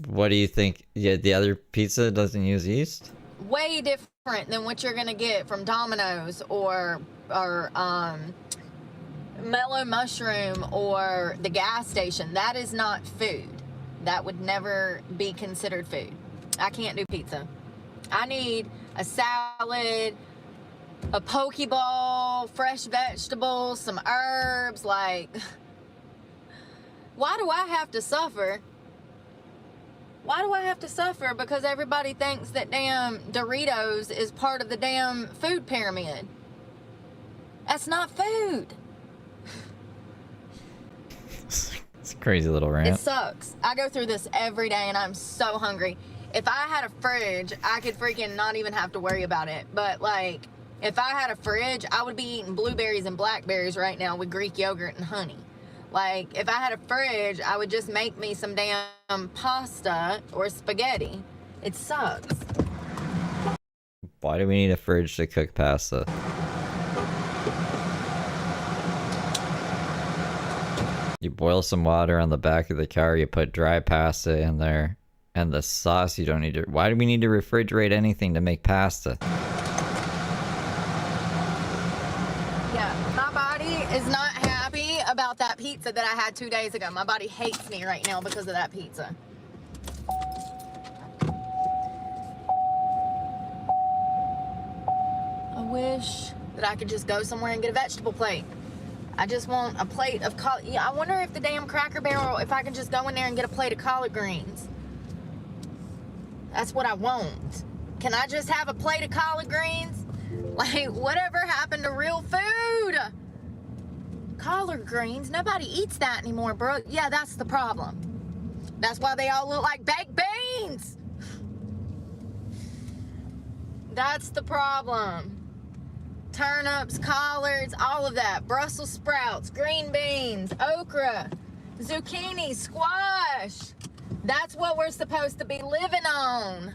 What do you think? Yeah, the other pizza doesn't use yeast? Way different than what you're gonna get from Domino's or Mellow Mushroom or the gas station. That is not food. That would never be considered food. I can't do pizza. I need a salad, a poke bowl, fresh vegetables, some herbs. Like, why do I have to suffer? Why do I have to suffer because everybody thinks that damn Doritos is part of the damn food pyramid? That's not food. It's a crazy little rant. It sucks. I go through this every day and I'm so hungry. If I had a fridge, I could freaking not even have to worry about it. But like, if I had a fridge, I would be eating blueberries and blackberries right now with Greek yogurt and honey. Like, if I had a fridge, I would just make me some damn pasta or spaghetti. It sucks. Why do we need a fridge to cook pasta? You boil some water on the back of the car, you put dry pasta in there, and the sauce you don't need to... Why do we need to refrigerate anything to make pasta? Yeah, my body is not happy about that pizza that I had 2 days ago. My body hates me right now because of that pizza. I wish that I could just go somewhere and get a vegetable plate. I just want a plate of I wonder if the damn Cracker Barrel, if I can just go in there and get a plate of collard greens. That's what I want. Can I just have a plate of collard greens? Like, whatever happened to real food? Collard greens? Nobody eats that anymore, bro. Yeah, that's the problem. That's why they all look like baked beans. That's the problem. Turnips, collards, all of that. Brussels sprouts, green beans, okra, zucchini, squash. That's what we're supposed to be living on.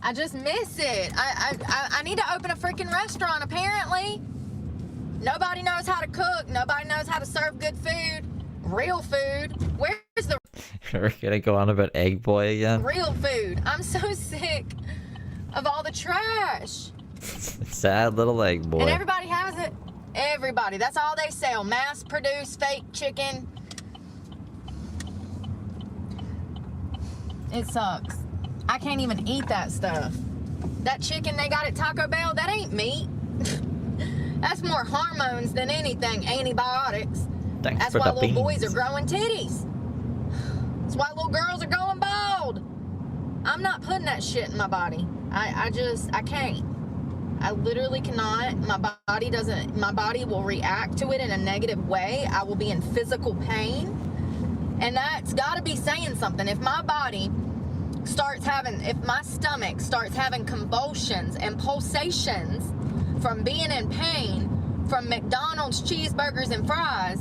I just miss it. I need to open a freaking restaurant, apparently. Nobody knows how to cook. Nobody knows how to serve good food. Real food. Where's the We're gonna go on about Egg Boy again? real food? I'm so sick of all the trash. Sad little Egg Boy. And everybody has it. Everybody. That's all they sell. Mass-produced fake chicken. It sucks. I can't even eat that stuff. That chicken they got at Taco Bell, that ain't meat. That's more hormones than anything. Antibiotics. Thanks That's for why the little boys beans. are growing titties. That's why little girls are going bald. I'm not putting that shit in my body. I can't. I literally cannot. My body will react to it in a negative way. I will be in physical pain. And that's got to be saying something. If my stomach starts having convulsions and pulsations from being in pain from McDonald's cheeseburgers and fries,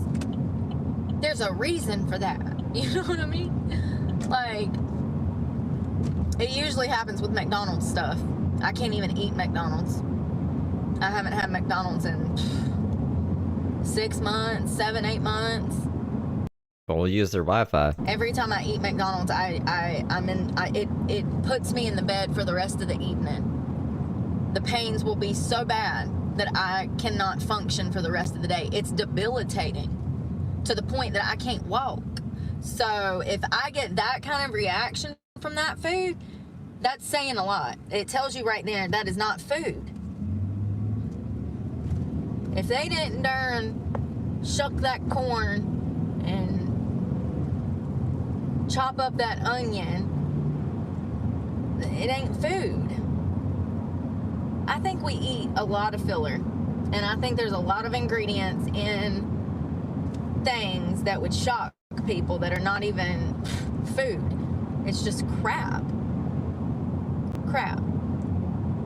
there's a reason for that. You know what I mean? Like, it usually happens with McDonald's stuff. I can't even eat McDonald's. I haven't had McDonald's in 6 months, 7, 8 months. But we'll use their Wi-Fi. Every time I eat McDonald's, it puts me in the bed for the rest of the evening. The pains will be so bad that I cannot function for the rest of the day. It's debilitating to the point that I can't walk. So if I get that kind of reaction from that food, that's saying a lot. It tells you right there that is not food. If they didn't shuck that corn and chop up that onion, it ain't food. I think we eat a lot of filler, and I think there's a lot of ingredients in things that would shock people that are not even food. It's just crap.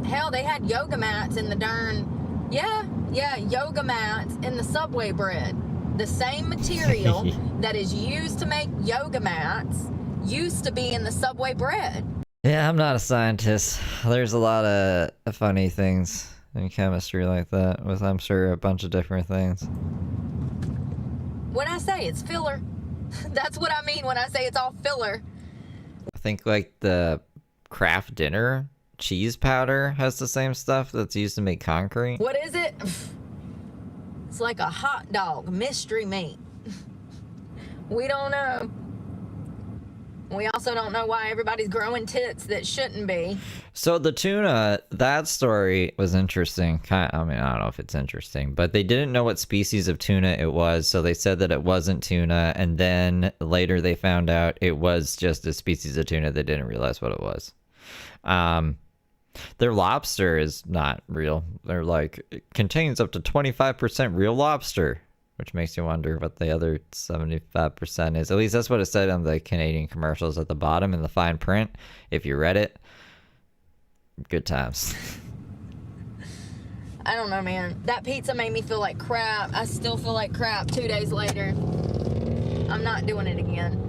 Hell, they had yoga mats in the yoga mats in the Subway bread. The same material that is used to make yoga mats used to be in the Subway bread. Yeah, I'm not a scientist. There's a lot of funny things in chemistry like that, with, I'm sure, a bunch of different things. When I say it's filler, that's what I mean when I say it's all filler. I think, like, the Kraft Dinner cheese powder has the same stuff that's used to make concrete. What is it? It's like a hot dog, mystery meat. We don't know. We also don't know why everybody's growing tits that shouldn't be. So the tuna, that story was interesting. I don't know if it's interesting, but they didn't know what species of tuna it was, so they said that it wasn't tuna, and then later they found out it was just a species of tuna. They didn't realize what it was. Their lobster is not real. They're like, it contains up to 25% real lobster, which makes you wonder what the other 75% is. At least that's what it said on the Canadian commercials at the bottom in the fine print. If you read it, good times. I don't know, man. That pizza made me feel like crap. I still feel like crap 2 days later. I'm not doing it again.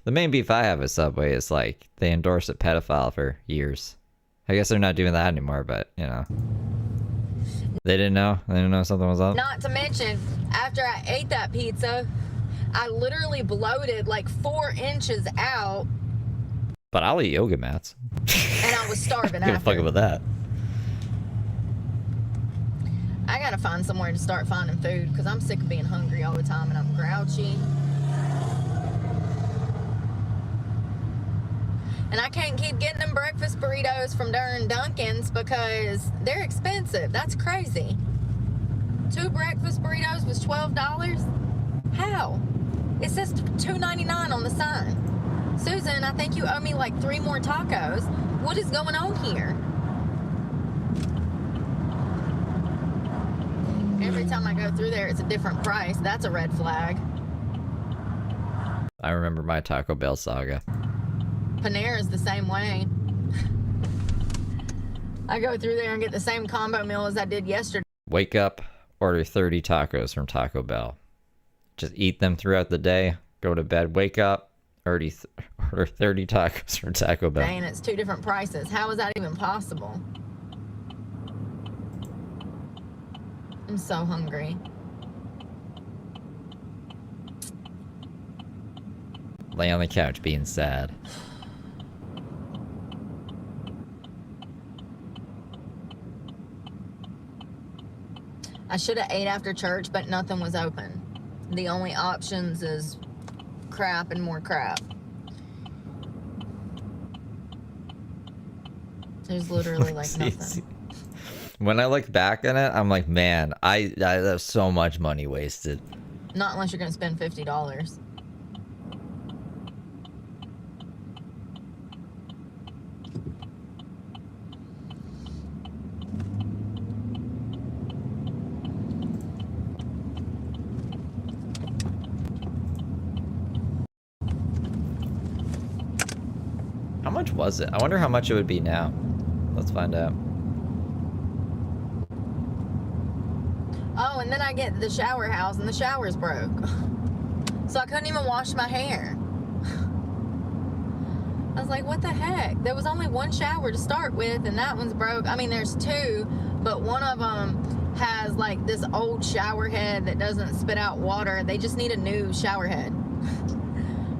The main beef I have at Subway is, like, they endorsed a pedophile for years. I guess they're not doing that anymore, but, you know. They didn't know? They didn't know something was up? Not to mention, after I ate that pizza, I literally bloated like 4 inches out. But I'll eat yoga mats. And I was starving Give a after. fuck about that. I gotta find somewhere to start finding food because I'm sick of being hungry all the time and I'm grouchy. And I can't keep getting them breakfast burritos from darn Dunkin's because they're expensive. That's crazy. 2 breakfast burritos was $12? How? It says $2.99 on the sign. Susan, I think you owe me like 3 more tacos. What is going on here? Every time I go through there, it's a different price. That's a red flag. I remember my Taco Bell saga. Panera's the same way. I go through there and get the same combo meal as I did yesterday. Wake up, order 30 tacos from Taco Bell. Just eat them throughout the day. Go to bed, wake up, order 30 tacos from Taco Bell. Dang, it's 2 different prices. How is that even possible? I'm so hungry. Lay on the couch being sad. I should have ate after church, but nothing was open. The only options is crap and more crap. There's literally like nothing. When I look back on it, I'm like, man, I that's so much money wasted. Not unless you're gonna spend $50. How much was it? I wonder how much it would be now. Let's find out. Oh, and then I get to the shower house and the shower's broke. So I couldn't even wash my hair. I was like, what the heck? There was only one shower to start with, and that one's broke. I mean, there's two, but one of them has like this old shower head that doesn't spit out water. They just need a new shower head.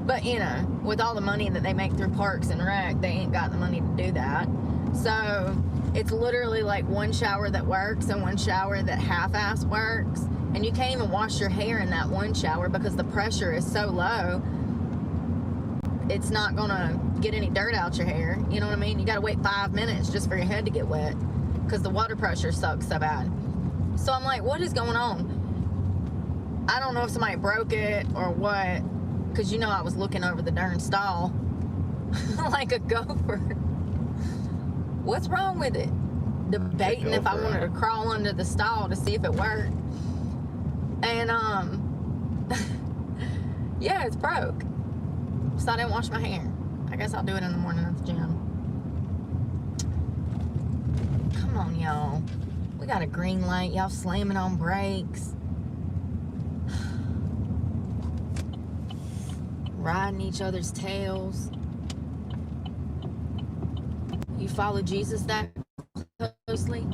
But, you know, with all the money that they make through Parks and Rec, they ain't got the money to do that. So it's literally like one shower that works and one shower that half-ass works. And you can't even wash your hair in that one shower because the pressure is so low. It's not gonna get any dirt out your hair. You know what I mean? You gotta wait 5 minutes just for your head to get wet because the water pressure sucks so bad. So I'm like, what is going on? I don't know if somebody broke it or what, because you know I was looking over the darn stall like a gopher. What's wrong with it? Debating if I wanted to crawl under the stall to see if it worked. And yeah, it's broke. So I didn't wash my hair. I guess I'll do it in the morning at the gym. Come on, y'all. We got a green light. Y'all slamming on brakes. Riding each other's tails. You follow Jesus that closely?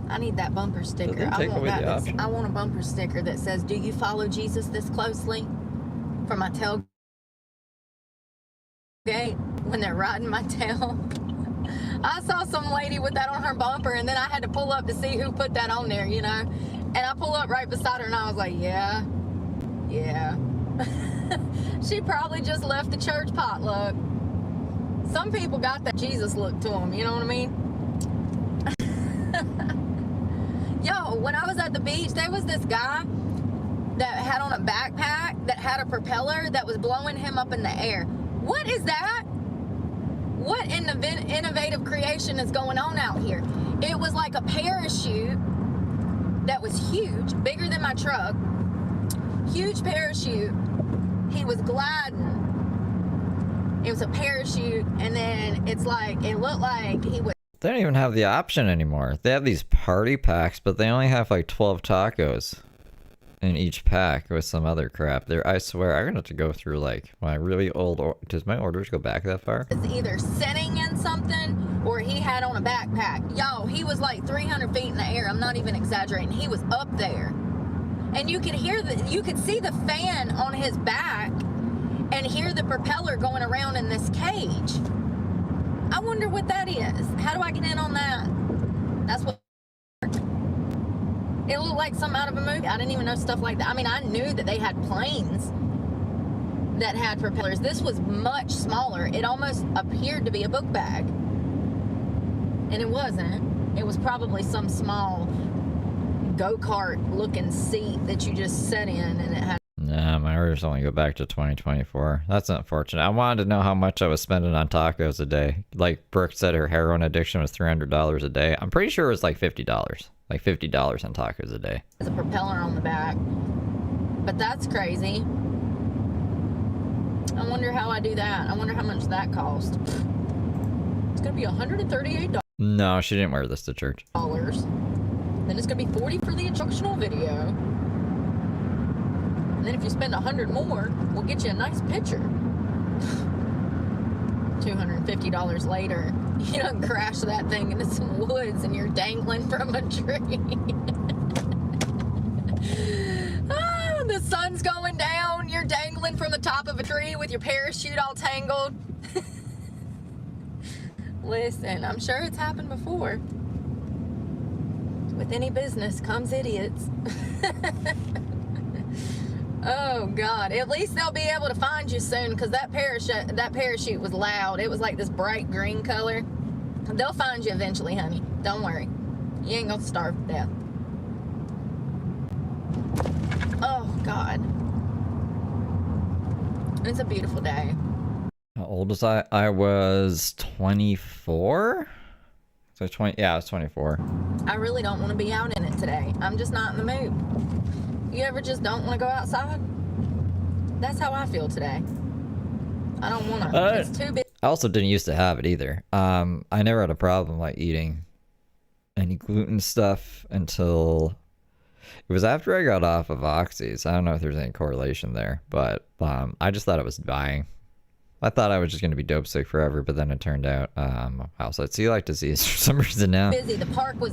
I need that bumper sticker. I want that. I want a bumper sticker that says, "Do you follow Jesus this closely?" For my tailgate when they're riding my tail. I saw some lady with that on her bumper, and then I had to pull up to see who put that on there, you know. And I pull up right beside her, and I was like, yeah. She probably just left the church potluck. Some people got that Jesus look to them, you know what I mean? Yo, when I was at the beach, there was this guy that had on a backpack that had a propeller that was blowing him up in the air. What is that? What innovative creation is going on out here? It was like a parachute that was huge, bigger than my truck. Huge parachute. He was gliding. It was a parachute, and then it's like, it looked like he was. They don't even have the option anymore. They have these party packs, but they only have like 12 tacos in each pack with some other crap. There, I swear, I'm gonna have to go through like my really old. Does my orders go back that far? It's either sitting in something or he had on a backpack. Yo, he was like 300 feet in the air. I'm not even exaggerating. He was up there, and you could hear you could see the fan on his back, and hear the propeller going around in this cage. I wonder what that is. How do I get in on that? That's what. It looked like something out of a movie. I didn't even know stuff like that. I mean, I knew that they had planes that had propellers. This was much smaller. It almost appeared to be a book bag. And it wasn't. It was probably some small go-kart looking seat that you just sat in, and it had. Nah, my orders only go back to 2024. That's unfortunate. I wanted to know how much I was spending on tacos a day. Like Brooke said, her heroin addiction was $300 a day. I'm pretty sure it was like $50. Like $50 on tacos a day. There's a propeller on the back. But that's crazy. I wonder how I do that. I wonder how much that cost. It's going to be $138. No, she didn't wear this to church. Then it's going to be $40 for the instructional video. And then if you spend $100 more, we'll get you a nice picture. $250 later, you don't crash that thing into some woods and you're dangling from a tree. Oh, the sun's going down, you're dangling from the top of a tree with your parachute all tangled. Listen, I'm sure it's happened before. With any business comes idiots. Oh God! At least they'll be able to find you soon, because that parachute was loud. It was like this bright green color. They'll find you eventually, honey. Don't worry. You ain't gonna starve to death. Oh, God. It's a beautiful day. How old was I? I was 24? So 20, yeah, I was 24. I really don't want to be out in it today. I'm just not in the mood. You ever just don't want to go outside? That's how I feel today. I don't want to. It's too big. I also didn't used to have it either. I never had a problem like eating any gluten stuff until it was after I got off of oxys. I don't know if there's any correlation there, but I just thought I was dying. I thought I was just going to be dope sick forever, but then it turned out I was like celiac disease for some reason now. Busy. The park was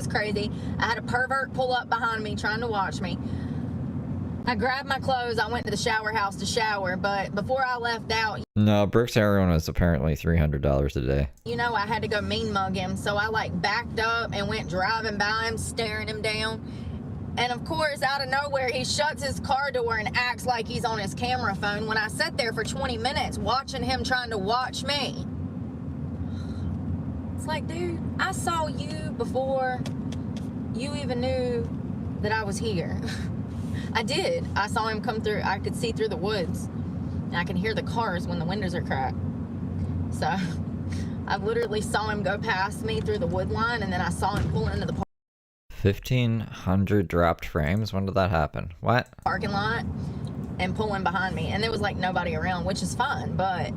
crazy. I had a pervert pull up behind me trying to watch me. I grabbed my clothes. I went to the shower house to shower, but before I left out, No, Brooke's heroin was apparently $300 a day. you know, I had to go mean mug him, so I like backed up and went driving by him, staring him down. And of course, out of nowhere, he shuts his car door and acts like he's on his camera phone when I sat there for 20 minutes watching him trying to watch me. It's like, dude, I saw you before you even knew that I was here. I did. I saw him come through. I could see through the woods. And I can hear the cars when the windows are cracked. So I literally saw him go past me through the wood line, and then I saw him pull into the 1,500 dropped frames? When did that happen? What? parking lot and pulling behind me. And there was like nobody around, which is fine, but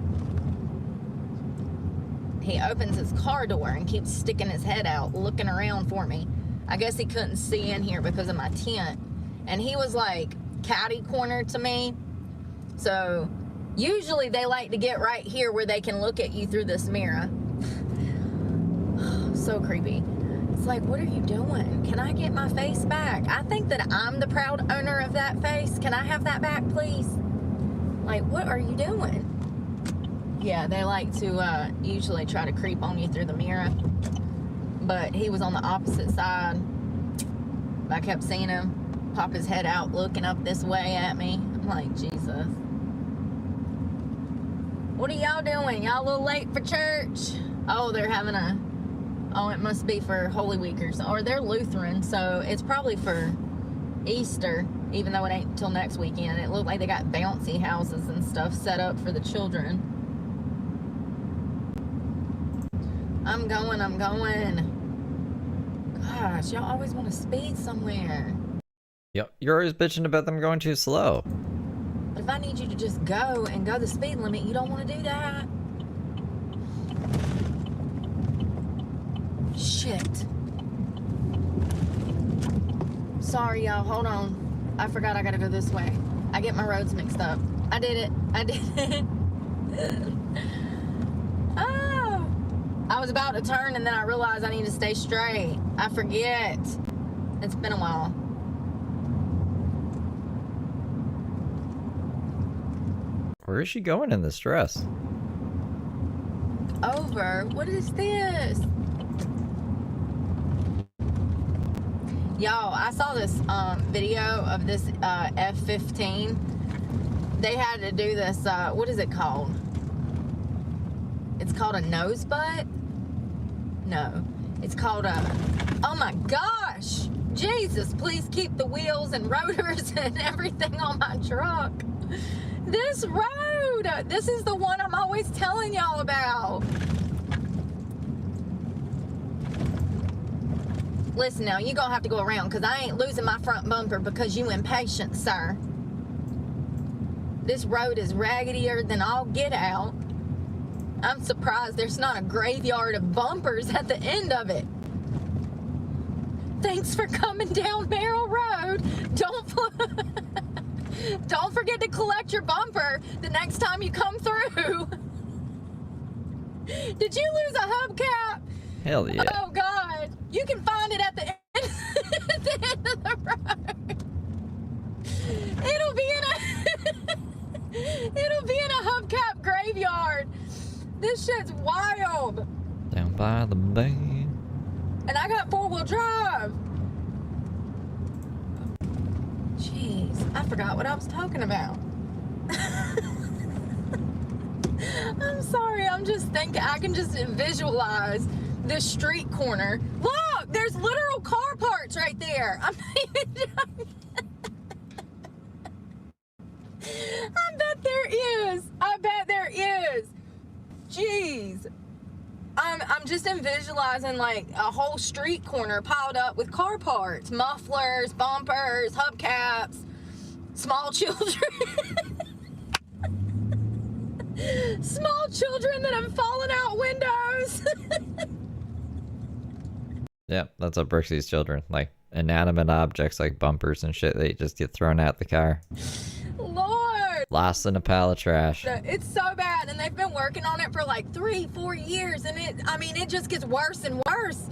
he opens his car door and keeps sticking his head out, looking around for me. I guess he couldn't see in here because of my tent. And he was like catty corner to me. So usually they like to get right here where they can look at you through this mirror. So creepy. It's like, what are you doing? Can I get my face back? I think that I'm the proud owner of that face. Can I have that back, please? Like, what are you doing? Yeah, they like to usually try to creep on you through the mirror. But he was on the opposite side. I kept seeing him pop his head out, looking up this way at me. I'm like, Jesus. What are y'all doing? Y'all a little late for church? Oh, they're having a... Oh, it must be for Holy Week or they're Lutheran, so it's probably for Easter, even though it ain't till next weekend. It looked like they got bouncy houses and stuff set up for the children. I'm going. Gosh, y'all always want to speed somewhere. Yep, you're always bitching about them going too slow. But if I need you to just go and go the speed limit, you don't want to do that. Shit. Sorry, y'all. Hold on. I forgot I gotta go this way. I get my roads mixed up. I did it. Oh. I was about to turn and then I realized I need to stay straight. I forget. It's been a while. Where is she going in this dress? Over. What is this? Y'all, I saw this video of this F-15. They had to do this, what is it called? It's called a nose butt? No. It's called a, oh my gosh! Jesus, please keep the wheels and rotors and everything on my truck. This road! This is the one I'm always telling y'all about. Listen now, you're gonna have to go around because I ain't losing my front bumper because you impatient, sir. This road is raggedier than all get out. I'm surprised there's not a graveyard of bumpers at the end of it. Thanks for coming down Merrill Road. Don't forget to collect your bumper the next time you come through. Did you lose a hubcap? Hell yeah. Oh God, you can find it at the end, at the end of the road. It'll be in a hubcap graveyard. This shit's wild. Down by the bay. And I got 4-wheel drive. Jeez, I forgot what I was talking about. I'm sorry, I'm just thinking, I can just visualize this street corner. Look, there's literal car parts right there. I'm not even joking. Jeez. I'm just visualizing like a whole street corner piled up with car parts, mufflers, bumpers, hubcaps, small children. Small children that have fallen out windows. Yeah, that's what Brooke sees children. Like inanimate objects like bumpers and shit, they just get thrown out the car. Lord. Lost in a pile of trash. It's so bad, and they've been working on it for like 3-4 years, and it just gets worse and worse.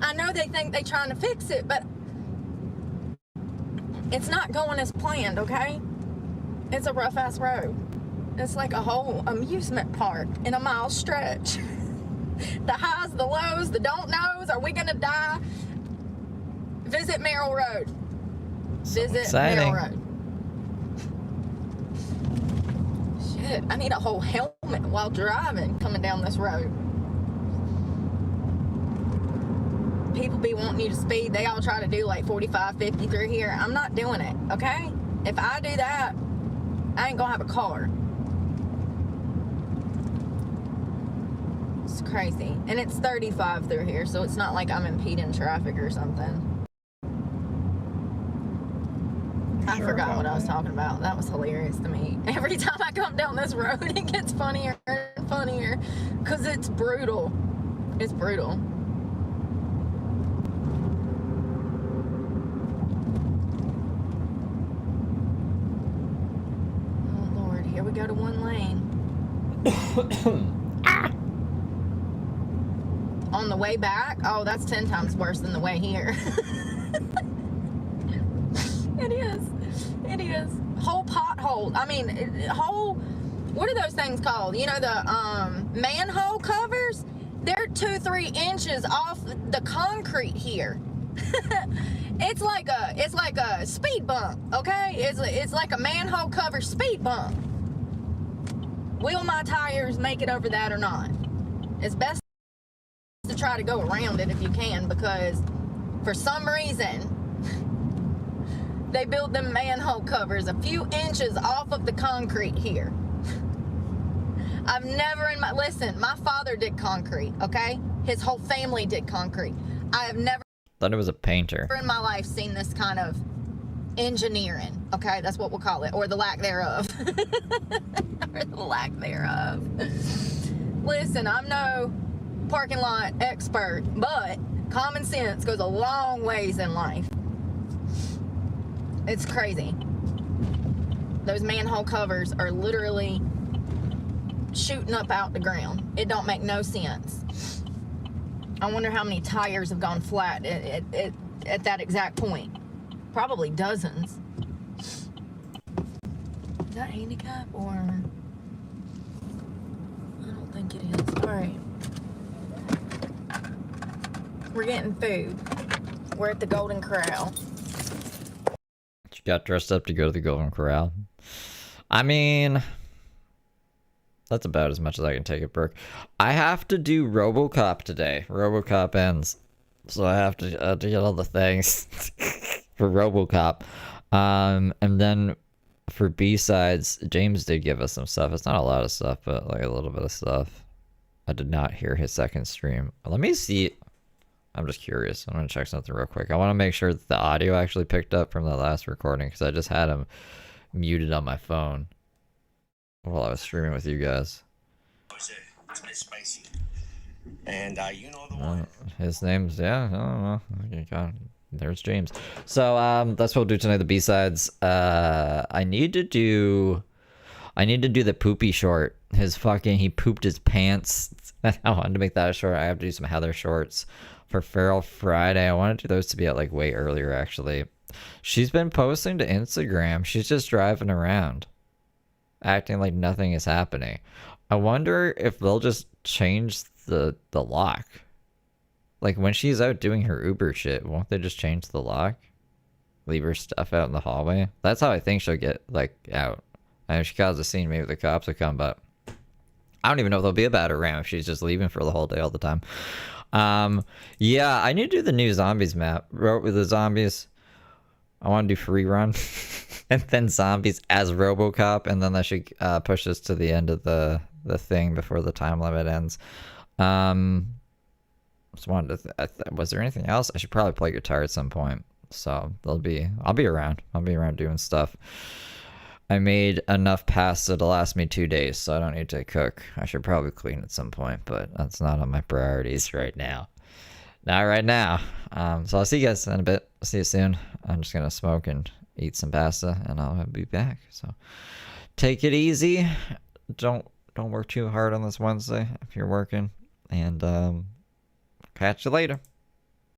I know they think they're trying to fix it, but it's not going as planned, okay? It's a rough ass road. It's like a whole amusement park in a mile stretch. The highs, the lows, the don't knows. Are we gonna die? Visit Merrill Road. Visit Merrill Road. Shit, I need a whole helmet while driving coming down this road. People be wanting you to speed. They all try to do like 45, 50 through here. I'm not doing it, okay? If I do that, I ain't gonna have a car. It's crazy. And it's 35 through here, so it's not like I'm impeding traffic or something. I forgot what I was talking about. That was hilarious to me. Every time I come down this road, it gets funnier and funnier because it's brutal. It's brutal. Oh, Lord. Here we go to one lane. On the way back, oh, that's 10 times worse than the way here. It is. It is. Whole pothole. I mean, whole, what are those things called? You know, the manhole covers? They're 2-3 inches off the concrete here. It's like a speed bump, okay? It's like a manhole cover speed bump. Will my tires make it over that or not? It's best to try to go around it if you can, because for some reason they build them manhole covers a few inches off of the concrete here. I've never in my, listen, my father did concrete, okay? His whole family did concrete. I have never Thought it was a painter. in my life seen this kind of engineering, okay? That's what we'll call it, or the lack thereof. Or the lack thereof. Listen, I'm no parking lot expert, but common sense goes a long ways in life. It's crazy. Those manhole covers are literally shooting up out the ground. It don't make no sense. I wonder how many tires have gone flat at that exact point. Probably dozens. Is that handicap or? I don't think it is. All right. We're getting food. We're at the Golden Corral. You got dressed up to go to the Golden Corral. I mean, that's about as much as I can take it, Brooke. I have to do RoboCop today. RoboCop ends. So I have to get all the things for RoboCop. And then for B-sides, James did give us some stuff. It's not a lot of stuff, but like a little bit of stuff. I did not hear his second stream. Let me see. I'm just curious. I'm going to check something real quick. I want to make sure that the audio actually picked up from the last recording, because I just had him muted on my phone while I was streaming with you guys. It's a bit spicy. And you know the one. His name's, yeah, I don't know. Okay, God, there's James. So that's what we'll do tonight, the B-sides. I need to do the poopy short. He pooped his pants. I wanted to make that a short. I have to do some Heather shorts for Feral Friday. I wanted those to be out like way earlier, actually. She's been posting to Instagram. She's just driving around, acting like nothing is happening. I wonder if they'll just change the lock. Like when she's out doing her Uber shit, won't they just change the lock? Leave her stuff out in the hallway? That's how I think she'll get like out. And if she causes a scene, maybe the cops will come, but I don't even know if there'll be a batter ram if she's just leaving for the whole day all the time. Yeah, I need to do the new zombies map. Wrote with the zombies. I want to do free run and then zombies as RoboCop, and then that should push us to the end of the the thing before the time limit ends. Just wanted to. Was there anything else? I should probably play guitar at some point. So I'll be around. I'll be around doing stuff. I made enough pasta to last me 2 days, so I don't need to cook. I should probably clean at some point, but that's not on my priorities right now. Not right now. So I'll see you guys in a bit. See you soon. I'm just gonna smoke and eat some pasta, and I'll be back. So take it easy. Don't work too hard on this Wednesday if you're working, and catch you later.